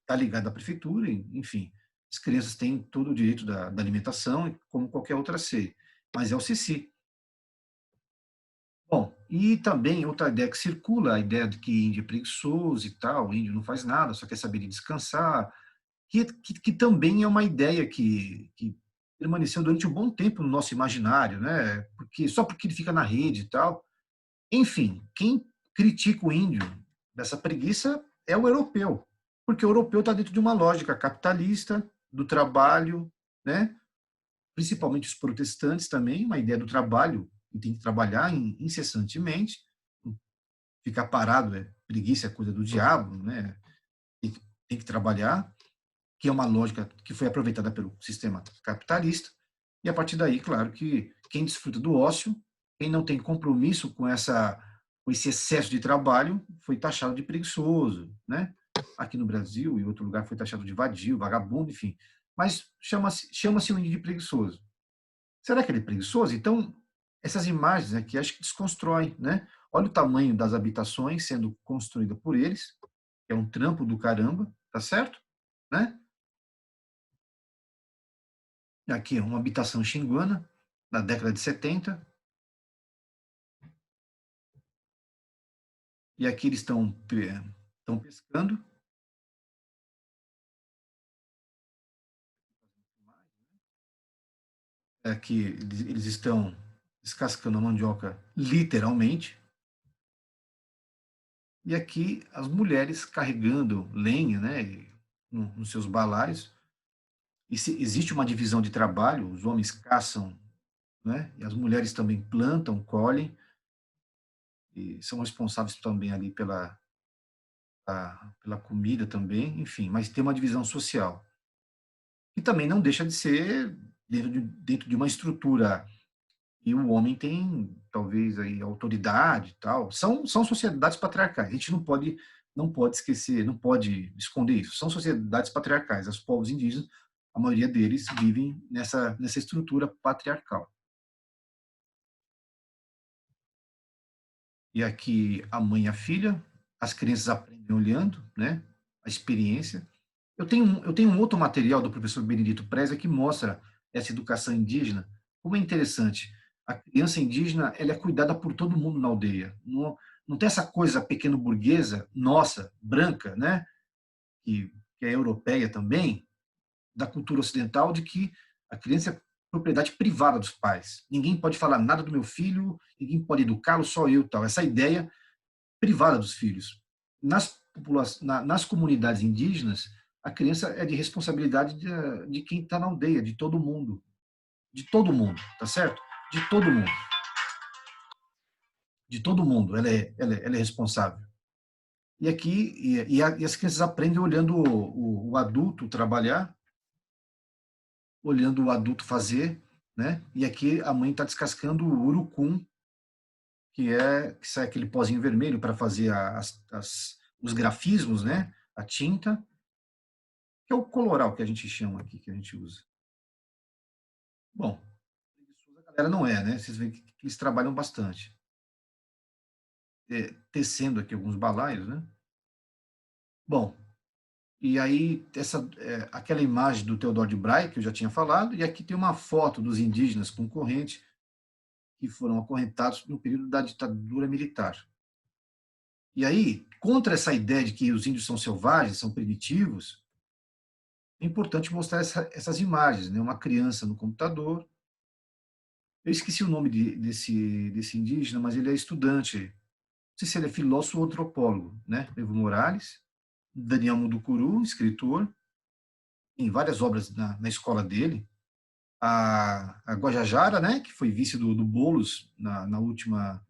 está ligada à prefeitura, enfim, as crianças têm todo o direito da alimentação, como qualquer outra SEI, mas é o CECI. Bom, e também outra ideia que circula, a ideia de que índio é preguiçoso e tal, o índio não faz nada, só quer saber de descansar, que também é uma ideia que permaneceu durante um bom tempo no nosso imaginário, né? Porque só porque ele fica na rede e tal. Enfim, quem critica o índio dessa preguiça é o europeu, porque o europeu está dentro de uma lógica capitalista do trabalho, né? Principalmente os protestantes também, uma ideia do trabalho, e tem que trabalhar incessantemente, ficar parado é preguiça, é coisa do diabo, né? Tem que trabalhar, que é uma lógica que foi aproveitada pelo sistema capitalista, e a partir daí, claro que quem desfruta do ócio, quem não tem compromisso com esse excesso de trabalho, foi taxado de preguiçoso, né? Aqui no Brasil e em outro lugar foi taxado de vadio, vagabundo, enfim. Mas chama-se um índio de preguiçoso. Será que ele é preguiçoso? Então, essas imagens aqui acho que desconstroem, né? Olha o tamanho das habitações sendo construídas por eles, que é um trampo do caramba, tá certo? Né? Aqui, uma habitação xinguana, da década de 70. E aqui eles estão pescando. Aqui eles estão descascando a mandioca, literalmente. E aqui as mulheres carregando lenha, né, nos seus balares. E existe uma divisão de trabalho, os homens caçam, né, e as mulheres também plantam, colhem, e são responsáveis também ali pela comida também, enfim, mas tem uma divisão social. E também não deixa de ser dentro de uma estrutura, e o homem tem talvez aí autoridade e tal. São sociedades patriarcais. A gente não pode esquecer, não pode esconder isso. São sociedades patriarcais. Os povos indígenas, a maioria deles vivem nessa estrutura patriarcal. E aqui a mãe e a filha, as crianças aprendem olhando, né? A experiência. Eu tenho um outro material do professor Benedito Preza que mostra essa educação indígena como é interessante, a criança indígena ela é cuidada por todo mundo na aldeia. Não, não tem essa coisa pequeno-burguesa, nossa, branca, né? Que é europeia também, da cultura ocidental, de que a criança é propriedade privada dos pais. Ninguém pode falar nada do meu filho, ninguém pode educá-lo, só eu, tal. Essa ideia privada dos filhos. Nas comunidades indígenas, a criança é de responsabilidade de quem está na aldeia, de todo mundo, tá certo? De todo mundo, de todo mundo, ela é responsável. E aqui, e as crianças aprendem olhando o adulto trabalhar, olhando o adulto fazer, né? E aqui a mãe está descascando o urucum, que sai aquele pozinho vermelho para fazer os grafismos, né? A tinta, que é o coloral que a gente chama aqui, que a gente usa. Bom, a galera não é, né? Vocês veem que eles trabalham bastante. Tecendo aqui alguns balaios, né? Bom, e aí aquela imagem do Theodore de Braille, que eu já tinha falado, e aqui tem uma foto dos indígenas com corrente que foram acorrentados no período da ditadura militar. E aí, contra essa ideia de que os índios são selvagens, são primitivos, é importante mostrar essas imagens, né? Uma criança no computador. Eu esqueci o nome desse indígena, mas ele é estudante. Não sei se ele é filósofo ou antropólogo, né? Evo Morales, Daniel Mudukuru, escritor, em várias obras na escola dele. A Guajajara, né? Que foi vice do Boulos na última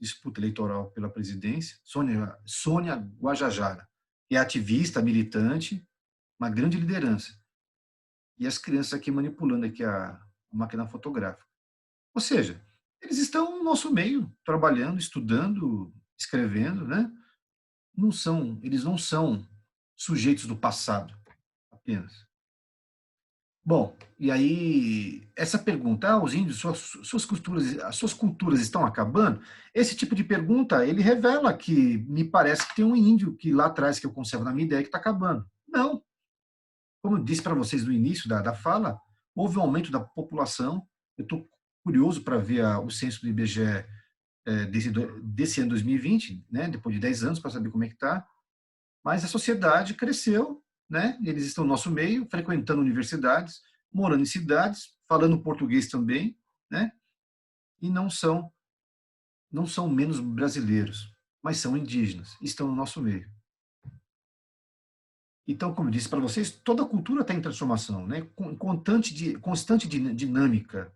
disputa eleitoral pela presidência. Sônia Guajajara, que é ativista, militante, uma grande liderança. E as crianças aqui manipulando aqui a máquina fotográfica. Ou seja, eles estão no nosso meio, trabalhando, estudando, escrevendo, né? Eles não são sujeitos do passado apenas. Bom, e aí essa pergunta, os índios, as suas culturas estão acabando? Esse tipo de pergunta, ele revela que me parece que tem um índio que lá atrás que eu conservo na minha ideia que está acabando. Não, como eu disse para vocês no início da fala, houve um aumento da população. Eu estou curioso para ver o censo do IBGE desse ano 2020, né, depois de 10 anos, para saber como é que está. Mas a sociedade cresceu, né? Eles estão no nosso meio, frequentando universidades, morando em cidades, falando português também, né? E não são menos brasileiros, mas são indígenas, estão no nosso meio. Então, como eu disse para vocês, toda a cultura está em transformação, né? Constante dinâmica.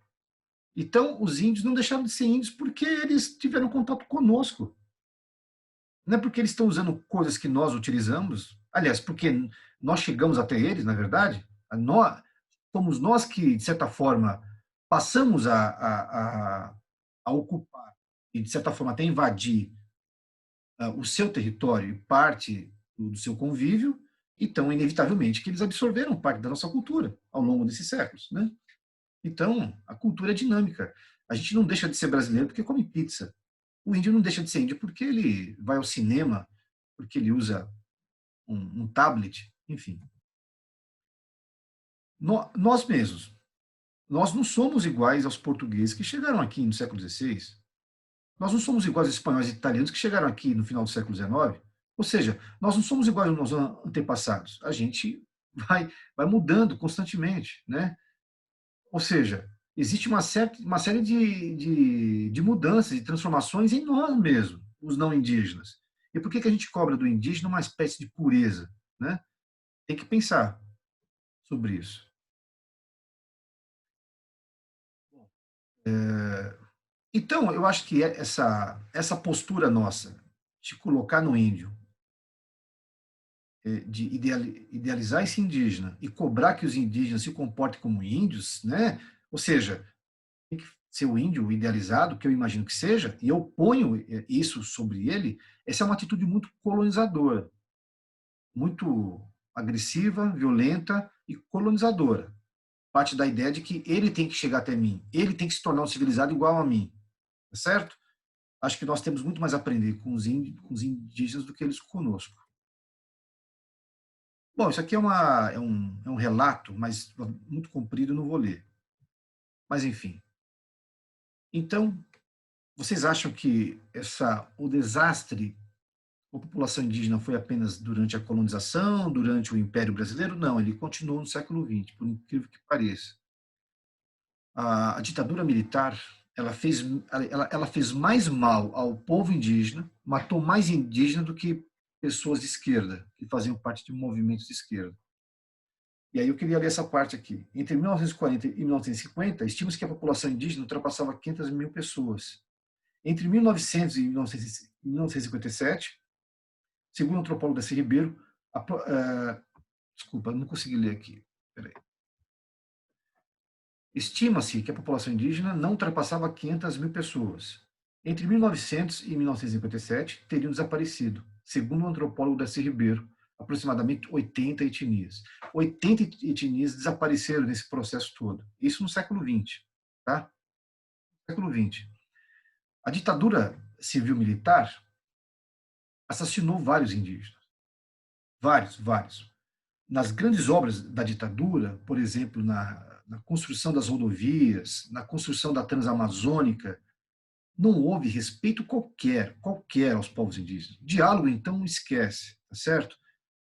Então, os índios não deixaram de ser índios porque eles tiveram contato conosco. Não é porque eles estão usando coisas que nós utilizamos, aliás, porque nós chegamos até eles, na verdade, fomos nós que, de certa forma, passamos a ocupar e, de certa forma, até invadir o seu território e parte do seu convívio, então, inevitavelmente, que eles absorveram parte da nossa cultura ao longo desses séculos, né? Então, a cultura é dinâmica. A gente não deixa de ser brasileiro porque come pizza. O índio não deixa de ser índio porque ele vai ao cinema, porque ele usa um tablet, enfim. Nós mesmos, nós não somos iguais aos portugueses que chegaram aqui no século XVI. Nós não somos iguais aos espanhóis e italianos que chegaram aqui no final do século XIX. Ou seja, nós não somos iguais aos nossos antepassados. A gente vai mudando constantemente, né? Ou seja, existe uma série de mudanças, de transformações em nós mesmos, os não indígenas. E por que a gente cobra do indígena uma espécie de pureza, né? Tem que pensar sobre isso. Então, eu acho que essa postura nossa de colocar no índio, de idealizar esse indígena e cobrar que os indígenas se comportem como índios, né? Ou seja, tem que ser o índio idealizado, que eu imagino que seja, e eu ponho isso sobre ele, essa é uma atitude muito colonizadora, muito agressiva, violenta e colonizadora. Parte da ideia de que ele tem que chegar até mim, ele tem que se tornar um civilizado igual a mim, tá certo? Acho que nós temos muito mais a aprender com os indígenas do que eles conosco. Bom, isso aqui é um relato, mas muito comprido, não vou ler. Mas, enfim. Então, vocês acham que o desastre com a população indígena foi apenas durante a colonização, durante o Império Brasileiro? Não, ele continuou no século XX, por incrível que pareça. A ditadura militar, ela fez mais mal ao povo indígena, matou mais indígena do que pessoas de esquerda, que faziam parte de movimentos de esquerda. E aí eu queria ler essa parte aqui. Entre 1940 e 1950, estima-se que a população indígena ultrapassava 500 mil pessoas. Entre 1900 e 1957, segundo o antropólogo Darcy Ribeiro, desculpa, não consegui ler aqui. Peraí. Estima-se que a população indígena não ultrapassava 500 mil pessoas. Entre 1900 e 1957, teriam desaparecido, segundo o antropólogo Darcy Ribeiro, aproximadamente 80 etnias. 80 etnias desapareceram nesse processo todo. Isso no século XX. Tá? Século XX. A ditadura civil-militar assassinou vários indígenas. Vários, vários. Nas grandes obras da ditadura, por exemplo, na construção das rodovias, na construção da Transamazônica, não houve respeito qualquer aos povos indígenas. Diálogo, então, esquece, tá certo?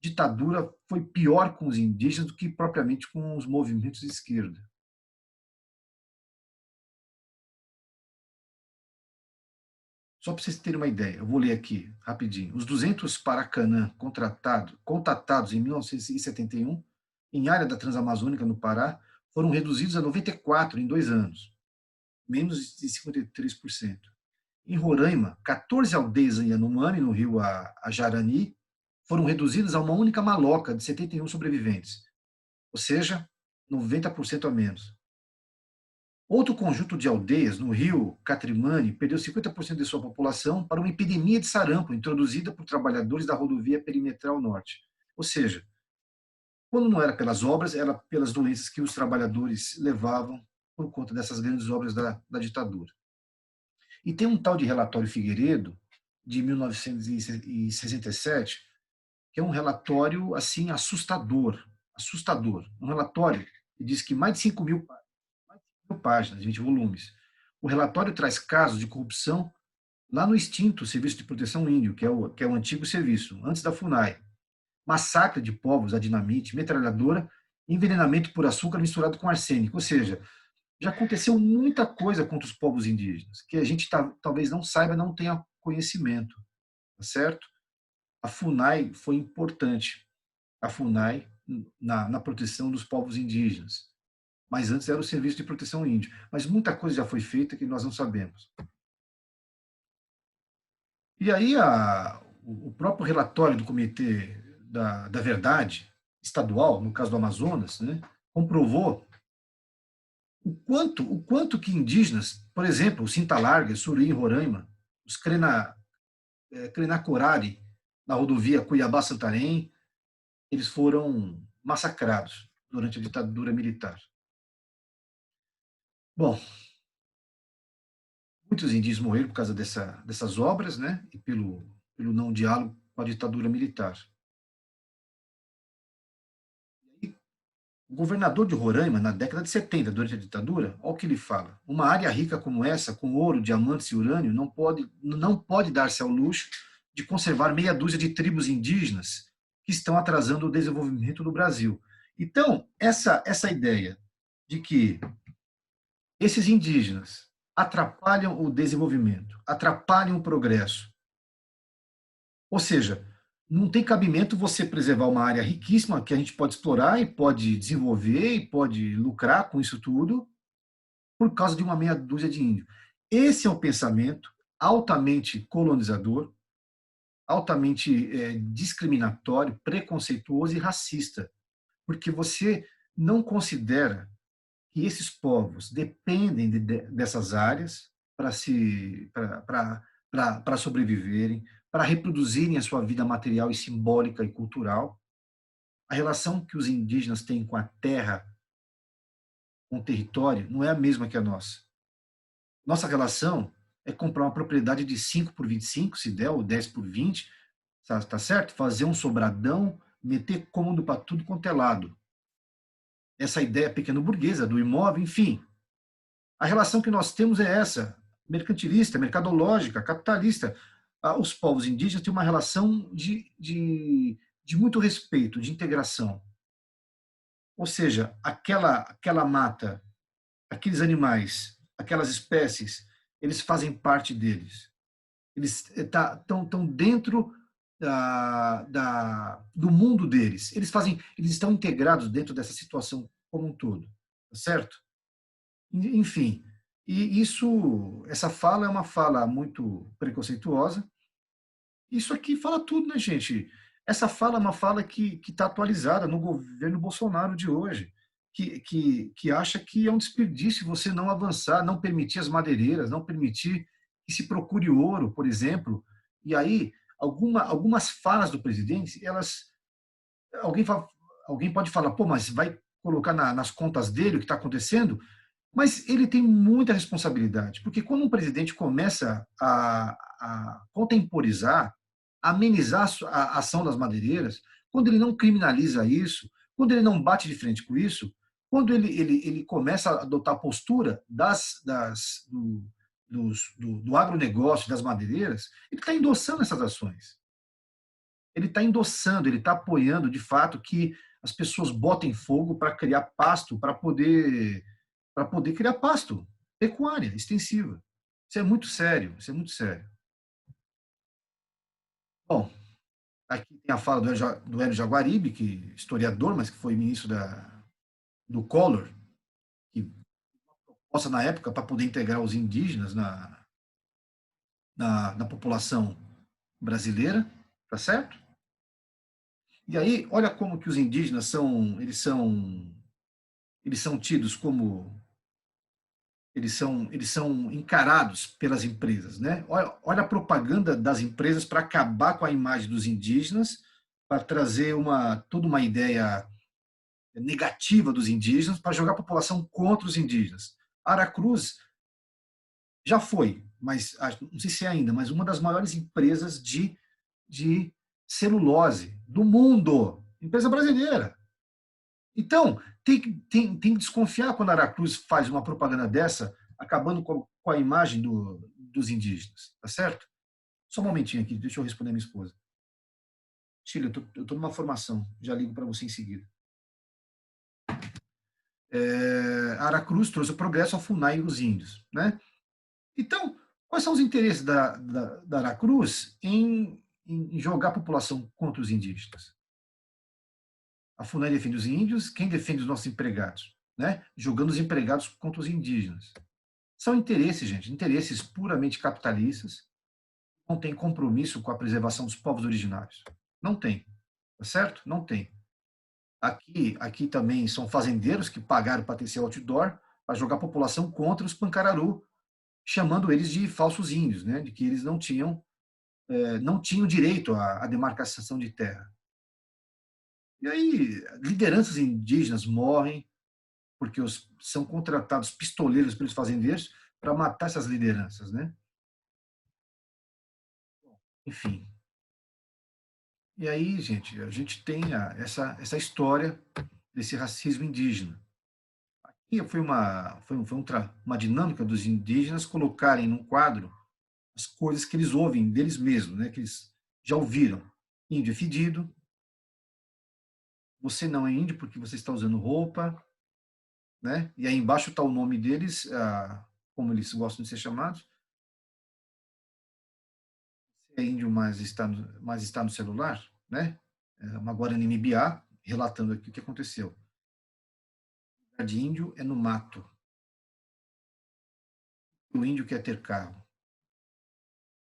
Ditadura foi pior com os indígenas do que propriamente com os movimentos de esquerda. Só para vocês terem uma ideia, eu vou ler aqui rapidinho. Os 200 Paracanã contatados em 1971, em área da Transamazônica, no Pará, foram reduzidos a 94 em 2 anos, menos de 53%. Em Roraima, 14 aldeias em Yanomami, no rio Ajarani, foram reduzidas a uma única maloca de 71 sobreviventes, ou seja, 90% a menos. Outro conjunto de aldeias, no rio Catrimani, perdeu 50% de sua população para uma epidemia de sarampo introduzida por trabalhadores da rodovia perimetral norte. Ou seja, quando não era pelas obras, era pelas doenças que os trabalhadores levavam por conta dessas grandes obras da ditadura. E tem um tal de relatório Figueiredo, de 1967, que é um relatório assim assustador. Um relatório que diz que mais de 5.000 páginas, 20 volumes. O relatório traz casos de corrupção lá no extinto Serviço de Proteção Índio, que é o antigo serviço, antes da FUNAI. Massacre de povos a dinamite, metralhadora, envenenamento por açúcar misturado com arsênico. Ou seja, já aconteceu muita coisa contra os povos indígenas, que a gente talvez não saiba, não tenha conhecimento, tá certo? A FUNAI foi importante, a FUNAI na proteção dos povos indígenas, mas antes era o Serviço de Proteção Índio. Mas muita coisa já foi feita que nós não sabemos. E aí o próprio relatório do Comitê da Verdade estadual, no caso do Amazonas, né, comprovou o quanto que indígenas, por exemplo, o Cinta Larga, Surui, Roraima, os Crenacorari, na rodovia Cuiabá-Santarém, eles foram massacrados durante a ditadura militar. Bom, muitos indígenas morreram por causa dessas obras, né, e pelo não diálogo com a ditadura militar. O governador de Roraima, na década de 70, durante a ditadura, olha o que ele fala. Uma área rica como essa, com ouro, diamantes e urânio, não pode dar-se ao luxo de conservar meia dúzia de tribos indígenas que estão atrasando o desenvolvimento do Brasil. Então, essa ideia de que esses indígenas atrapalham o desenvolvimento, atrapalham o progresso, ou seja, não tem cabimento você preservar uma área riquíssima que a gente pode explorar e pode desenvolver e pode lucrar com isso tudo por causa de uma meia dúzia de índios. Esse é um pensamento altamente colonizador, altamente discriminatório, preconceituoso e racista, porque você não considera que esses povos dependem dessas áreas para sobreviverem, para reproduzirem a sua vida material e simbólica e cultural. A relação que os indígenas têm com a terra, com o território, não é a mesma que a nossa. Nossa relação é comprar uma propriedade de 5 por 25, se der, ou 10 por 20, tá certo? Fazer um sobradão, meter cômodo para tudo quanto é lado. Essa ideia pequeno-burguesa do imóvel, enfim, A relação que nós temos é essa, mercantilista, mercadológica, capitalista. Os povos indígenas têm uma relação de muito respeito, de integração. Ou seja, aquela mata, aqueles animais, aquelas espécies, eles fazem parte deles. Eles estão dentro do mundo deles. Eles estão integrados dentro dessa situação como um todo, tá certo? Enfim, e essa fala é uma fala muito preconceituosa. Isso aqui fala tudo, né, gente? Essa fala é uma fala que está atualizada no governo Bolsonaro de hoje, que acha que é um desperdício você não avançar, não permitir as madeireiras, não permitir que se procure ouro, por exemplo. E aí, algumas falas do presidente, alguém, alguém pode falar, pô, mas vai colocar nas contas dele o que está acontecendo? Mas ele tem muita responsabilidade, porque quando um presidente começa a contemporizar, amenizar a ação das madeireiras, quando ele não criminaliza isso, quando ele não bate de frente com isso, quando ele começa a adotar a postura do agronegócio, das madeireiras, ele está endossando essas ações. Ele está endossando, ele está apoiando, de fato, que as pessoas botem fogo para criar pasto, para poder criar pasto, pecuária extensiva. Isso é muito sério, isso é muito sério. Bom, aqui tem a fala do Hélio Jaguaribe, que é historiador, mas que foi ministro do Collor, que proposta na época para poder integrar os indígenas na população brasileira, tá certo? E aí, olha como que os indígenas eles são tidos como eles são encarados pelas empresas, né? Olha a propaganda das empresas para acabar com a imagem dos indígenas, para trazer toda uma ideia negativa dos indígenas, para jogar a população contra os indígenas. Aracruz já foi, mas não sei se é ainda, mas uma das maiores empresas de celulose do mundo, empresa brasileira. Então, tem que desconfiar quando a Aracruz faz uma propaganda dessa, acabando com a imagem dos indígenas, tá certo? Só um momentinho aqui, deixa eu responder a minha esposa. Chile, eu estou numa formação, já ligo para você em seguida. A Aracruz trouxe o progresso ao FUNAI e os índios, né? Então, quais são os interesses da Aracruz em jogar a população contra os indígenas? A FUNAI defende os índios, quem defende os nossos empregados? Né? Jogando os empregados contra os indígenas. São interesses, gente, interesses puramente capitalistas, não tem compromisso com a preservação dos povos originários. Não tem, tá certo? Não tem. Aqui também são fazendeiros que pagaram para ter esse outdoor, para jogar a população contra os pancararu, chamando eles de falsos índios, né? De que eles não tinham direito à demarcação de terra. E aí, lideranças indígenas morrem, porque são contratados pistoleiros pelos fazendeiros para matar essas lideranças, né? Enfim. E aí, gente, a gente tem essa história desse racismo indígena. Aqui uma dinâmica dos indígenas colocarem num quadro as coisas que eles ouvem deles mesmos, né? Que eles já ouviram. Índio é fedido, você não é índio porque você está usando roupa, né? E aí embaixo está o nome deles, como eles gostam de ser chamados. Você é índio, mas está no celular, né? Uma Guarani Mibiá, relatando aqui o que aconteceu. O de índio é no mato. O índio quer ter carro.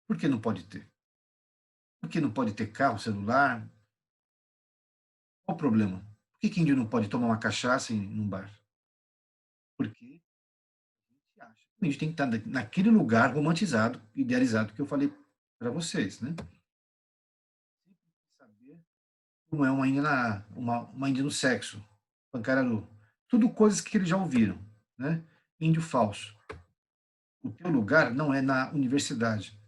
Por que não pode ter? Por que não pode ter carro, celular? Qual o problema? Por que índio não pode tomar uma cachaça num bar? Porque a gente acha que o índio tem que estar naquele lugar romantizado, idealizado que eu falei para vocês, né? Saber como é uma índia no sexo, pancararu. Tudo coisas que eles já ouviram, né? Índio falso. O teu lugar não é na universidade.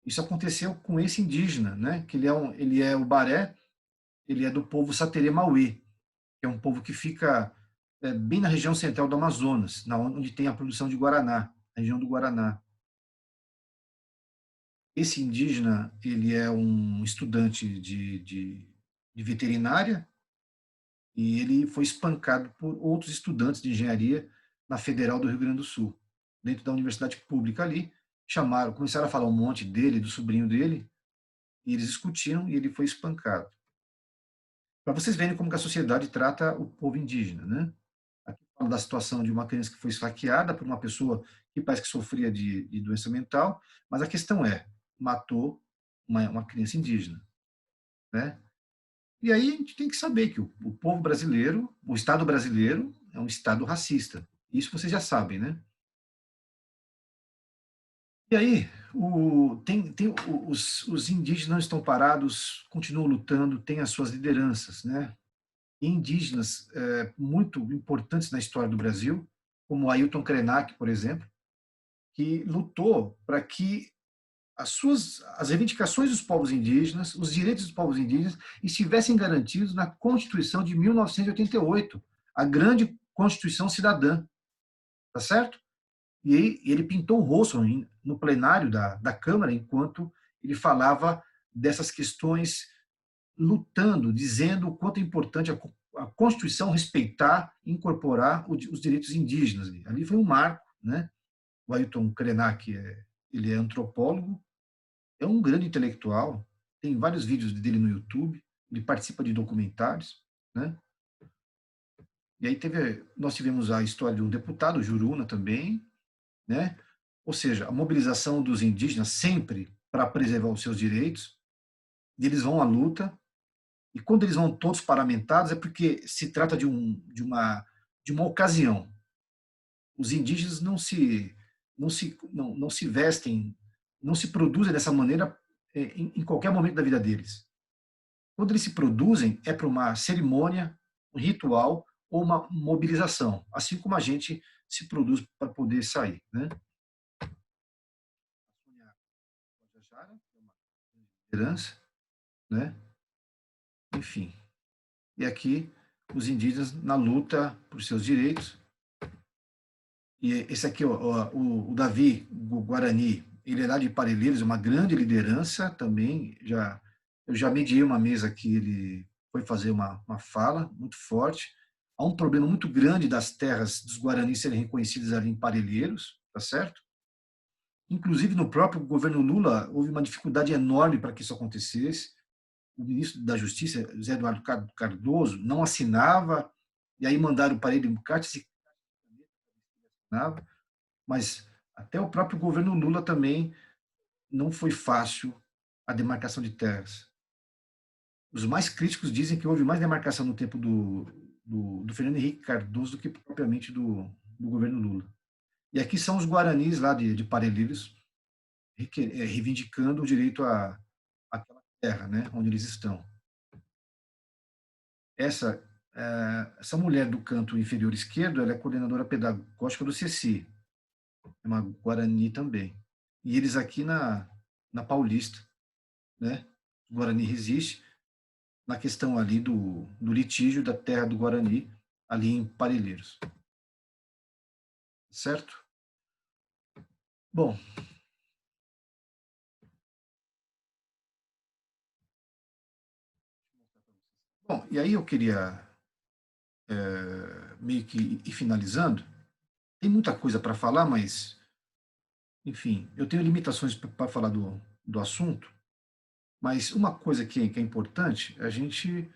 Isso aconteceu com esse indígena, né? Que ele é o Baré, ele é do povo Saterê Mauê, que é um povo que fica bem na região central do Amazonas, onde tem a produção de Guaraná, a região do Guaraná. Esse indígena, ele é um estudante de veterinária e ele foi espancado por outros estudantes de engenharia na Federal do Rio Grande do Sul, dentro da universidade pública ali. Chamaram, começaram a falar um monte dele, do sobrinho dele, e eles discutiram e ele foi espancado. Para vocês verem como que a sociedade trata o povo indígena, né? Aqui fala da situação de uma criança que foi esfaqueada por uma pessoa que parece que sofria de doença mental, mas a questão é, matou uma criança indígena, né? E aí a gente tem que saber que o povo brasileiro, o Estado brasileiro, é um Estado racista. Isso vocês já sabem, né? E aí, os indígenas não estão parados, continuam lutando, têm as suas lideranças, né? E indígenas muito importantes na história do Brasil, como Ailton Krenak, por exemplo, que lutou para que as reivindicações dos povos indígenas, os direitos dos povos indígenas, estivessem garantidos na Constituição de 1988, a grande Constituição Cidadã, tá certo? E aí, ele pintou o rosto no plenário da Câmara enquanto ele falava dessas questões, lutando, dizendo o quanto é importante a Constituição respeitar e incorporar os direitos indígenas. Ali foi um marco, né? O Ailton Krenak, ele é antropólogo, é um grande intelectual, tem vários vídeos dele no YouTube, ele participa de documentários, né? E aí nós tivemos a história de um deputado, Juruna, também, né? Ou seja, a mobilização dos indígenas sempre para preservar os seus direitos, e eles vão à luta, e quando eles vão todos paramentados é porque se trata de uma ocasião. Os indígenas não se vestem, não se produzem dessa maneira em qualquer momento da vida deles. Quando eles se produzem, é para uma cerimônia, um ritual ou uma mobilização, assim como a gente se produz para poder sair, né? Liderança, né? Enfim. E aqui os indígenas na luta por seus direitos. E esse aqui, o Davi Guarani, ele é lá de Parelheiros, uma grande liderança também. Eu já mediei uma mesa que ele foi fazer uma fala muito forte. Há um problema muito grande das terras dos Guaranis serem reconhecidas ali em Parelheiros, tá certo? Inclusive, no próprio governo Lula, houve uma dificuldade enorme para que isso acontecesse. O ministro da Justiça, José Eduardo Cardoso, não assinava, e aí mandaram para ele cartas e assinava, mas até o próprio governo Lula também não foi fácil a demarcação de terras. Os mais críticos dizem que houve mais demarcação no tempo do Fernando Henrique Cardoso do que propriamente do governo Lula. E aqui são os guaranis lá de Parelheiros reivindicando o direito àquela terra, né, onde eles estão. Essa mulher do canto inferior esquerdo, ela é coordenadora pedagógica do CECI, é uma Guarani também. E eles aqui na Paulista, né? O Guarani resiste na questão ali do litígio da terra do Guarani, ali em Parelheiros. Certo? Bom, e aí eu queria meio que ir finalizando. Tem muita coisa para falar, mas, enfim, eu tenho limitações para falar do assunto, mas uma coisa que é importante é a gente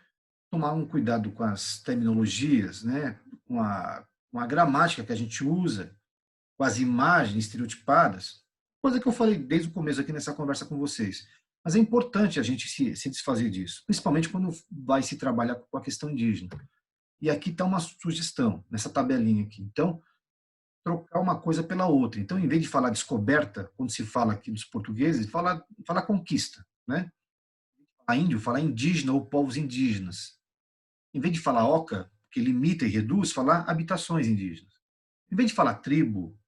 tomar um cuidado com as terminologias, né? Com a gramática que a gente usa, com as imagens estereotipadas, coisa que eu falei desde o começo aqui nessa conversa com vocês. Mas é importante a gente se desfazer disso, principalmente quando vai se trabalhar com a questão indígena. E aqui está uma sugestão, nessa tabelinha aqui. Então, trocar uma coisa pela outra. Então, em vez de falar descoberta, quando se fala aqui dos portugueses, fala conquista, né? A índio, falar indígena ou povos indígenas. Em vez de falar oca, que limita e reduz, falar habitações indígenas. Em vez de falar tribo,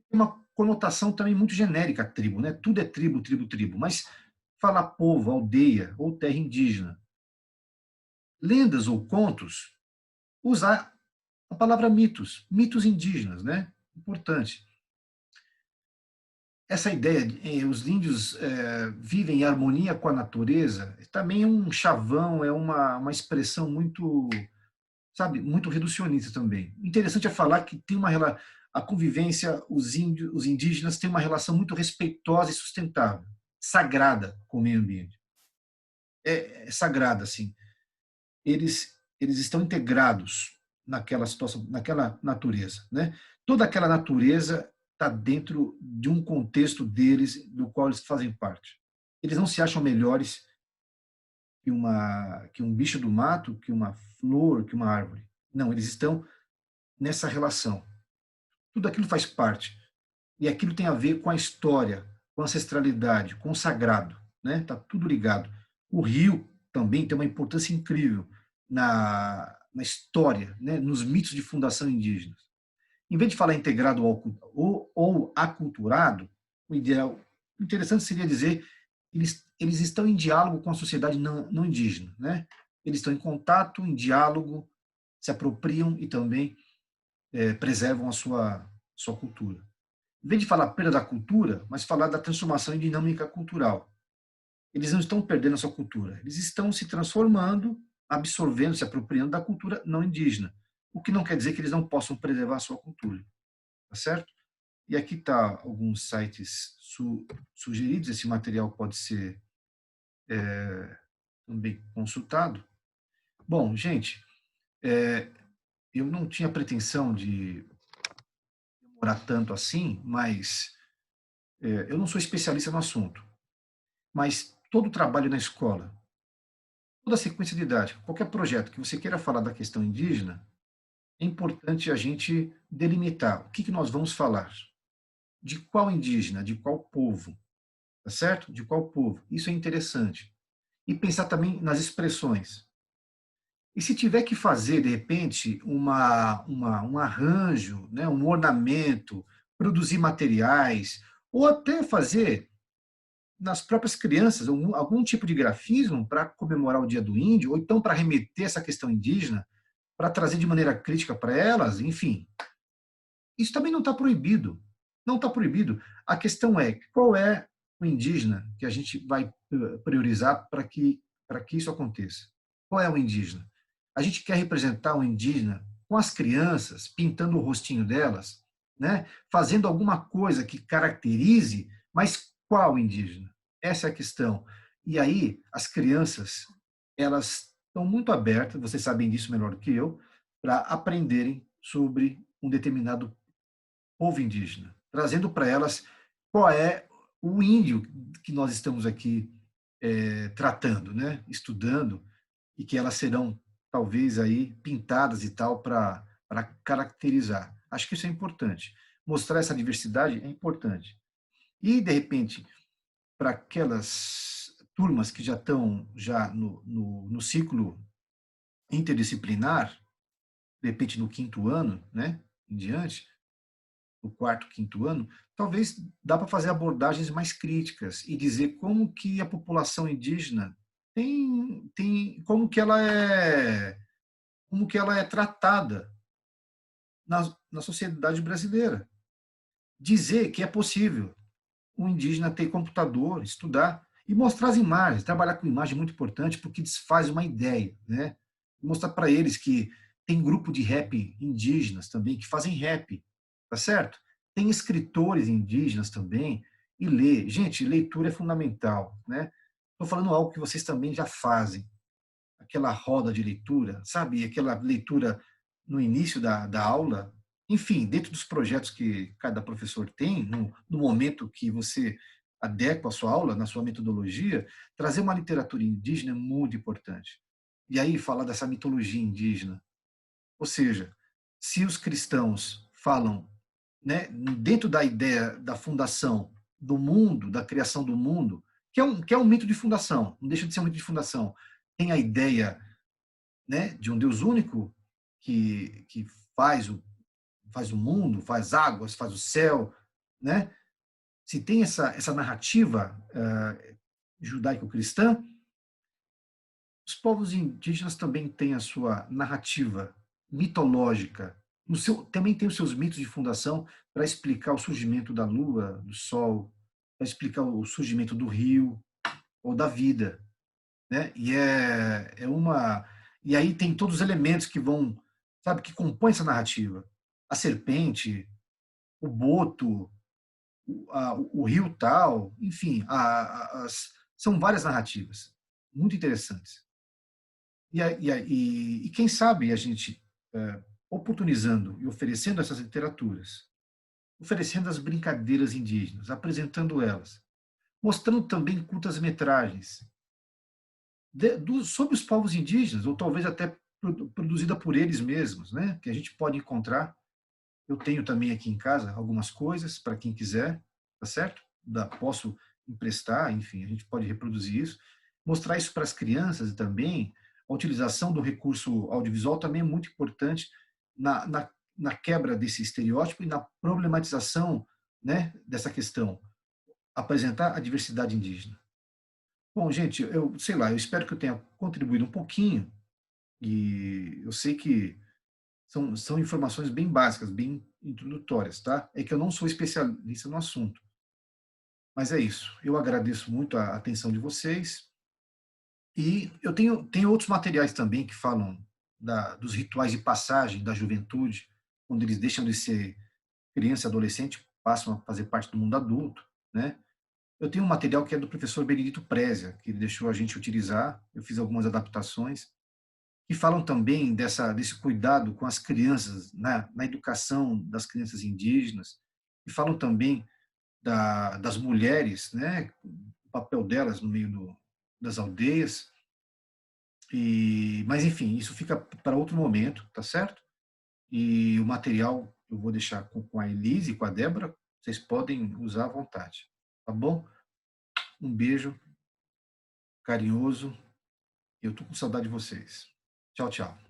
tem uma conotação também muito genérica a tribo, né? Tudo é tribo, tribo, tribo. Mas falar povo, aldeia ou terra indígena. Lendas ou contos, usar A palavra mitos, mitos indígenas, né? Importante. Essa ideia de os índios vivem em harmonia com a natureza também é um chavão, é uma expressão muito, sabe, muito reducionista também. Interessante é falar que tem a convivência, os indígenas têm uma relação muito respeitosa e sustentável, sagrada com o meio ambiente. É sagrada, assim. Eles estão integrados naquela situação, naquela natureza, né? Toda aquela natureza está dentro de um contexto deles, do qual eles fazem parte. Eles não se acham melhores que um bicho do mato, que uma flor, que uma árvore. Não, eles estão nessa relação. Tudo aquilo faz parte. E aquilo tem a ver com a história, com a ancestralidade, com o sagrado, né? Tá tudo ligado. O rio também tem uma importância incrível na história, né? Nos mitos de fundação indígenas. Em vez de falar integrado ou aculturado, o ideal, o interessante seria dizer que eles estão em diálogo com a sociedade não indígena, né? Eles estão em contato, em diálogo, se apropriam e também preservam a sua cultura. Em vez de falar perda da cultura, mas falar da transformação em dinâmica cultural. Eles não estão perdendo a sua cultura, eles estão se transformando, absorvendo, se apropriando da cultura não indígena, o que não quer dizer que eles não possam preservar a sua cultura, tá certo? E aqui está alguns sites sugeridos, esse material pode ser também consultado. Bom, gente, eu não tinha pretensão de demorar tanto assim, mas eu não sou especialista no assunto. Mas todo o trabalho na escola, toda a sequência didática, qualquer projeto que você queira falar da questão indígena, é importante a gente delimitar o que nós vamos falar. De qual indígena, de qual povo, tá certo? De qual povo. Isso é interessante. E pensar também nas expressões. E se tiver que fazer, de repente, um arranjo, né, um ornamento, produzir materiais, ou até fazer nas próprias crianças algum tipo de grafismo para comemorar o Dia do Índio, ou então para remeter essa questão indígena, para trazer de maneira crítica para elas, enfim. Isso também não está proibido. Não está proibido. A questão é qual é o indígena que a gente vai priorizar para que isso aconteça. Qual é o indígena? A gente quer representar o indígena com as crianças, pintando o rostinho delas, né? Fazendo alguma coisa que caracterize, mas qual indígena? Essa é a questão. E aí, as crianças, elas estão muito abertas, vocês sabem disso melhor do que eu, para aprenderem sobre um determinado povo indígena, trazendo para elas qual é o índio que nós estamos aqui tratando, né? Estudando, e que elas serão talvez aí pintadas e tal para caracterizar. Acho que isso é importante. Mostrar essa diversidade é importante. E, de repente, para aquelas turmas que já estão no ciclo interdisciplinar, de repente no quinto ano, né, em diante, no quarto, quinto ano, talvez dá para fazer abordagens mais críticas e dizer como que a população indígena como que ela é tratada na sociedade brasileira. Dizer que é possível um indígena ter computador, estudar e mostrar as imagens. Trabalhar com imagem é muito importante porque desfaz uma ideia, né? Mostrar para eles que tem grupo de rap indígenas também que fazem rap, tá certo? Tem escritores indígenas também e ler. Gente, leitura é fundamental, né? Estou falando algo que vocês também já fazem, aquela roda de leitura, sabe? Aquela leitura no início da aula. Enfim, dentro dos projetos que cada professor tem, no momento que você adequa a sua aula, na sua metodologia, trazer uma literatura indígena é muito importante. E aí falar dessa mitologia indígena. Ou seja, se os cristãos falam, né, dentro da ideia da fundação do mundo, da criação do mundo, que é um mito de fundação, não deixa de ser um mito de fundação, tem a ideia, né, de um Deus único que faz o mundo, faz águas, faz o céu, né? Se tem essa narrativa judaico-cristã, os povos indígenas também têm a sua narrativa mitológica. Também tem os seus mitos de fundação para explicar o surgimento da Lua, do Sol, para explicar o surgimento do rio ou da vida, né? E aí tem todos os elementos que vão, sabe, que compõem essa narrativa. A serpente, o boto, o rio tal, enfim, são várias narrativas muito interessantes. E quem sabe a gente, oportunizando e oferecendo essas literaturas, oferecendo as brincadeiras indígenas, apresentando elas, mostrando também curtas-metragens sobre os povos indígenas, ou talvez até produzida por eles mesmos, né? Que a gente pode encontrar. Eu tenho também aqui em casa algumas coisas para quem quiser, tá certo? Posso emprestar, enfim, a gente pode reproduzir isso. Mostrar isso para as crianças e também a utilização do recurso audiovisual também é muito importante na quebra desse estereótipo e na problematização, né, dessa questão. Apresentar a diversidade indígena. Bom, gente, eu sei lá, eu espero que eu tenha contribuído um pouquinho e eu sei que são informações bem básicas, bem introdutórias, tá? É que eu não sou especialista no assunto. Mas é isso. Eu agradeço muito a atenção de vocês. E eu tenho outros materiais também que falam dos rituais de passagem da juventude, quando eles deixam de ser criança e adolescente, passam a fazer parte do mundo adulto, né? Eu tenho um material que é do professor Benedito Prezia, que ele deixou a gente utilizar. Eu fiz algumas adaptações que falam também desse cuidado com as crianças, na educação das crianças indígenas, e falam também das mulheres, né, o papel delas no meio das aldeias. Mas, enfim, isso fica para outro momento, tá certo? E o material eu vou deixar com a Elise e com a Débora, vocês podem usar à vontade, tá bom? Um beijo carinhoso, eu tô com saudade de vocês. Tchau, tchau.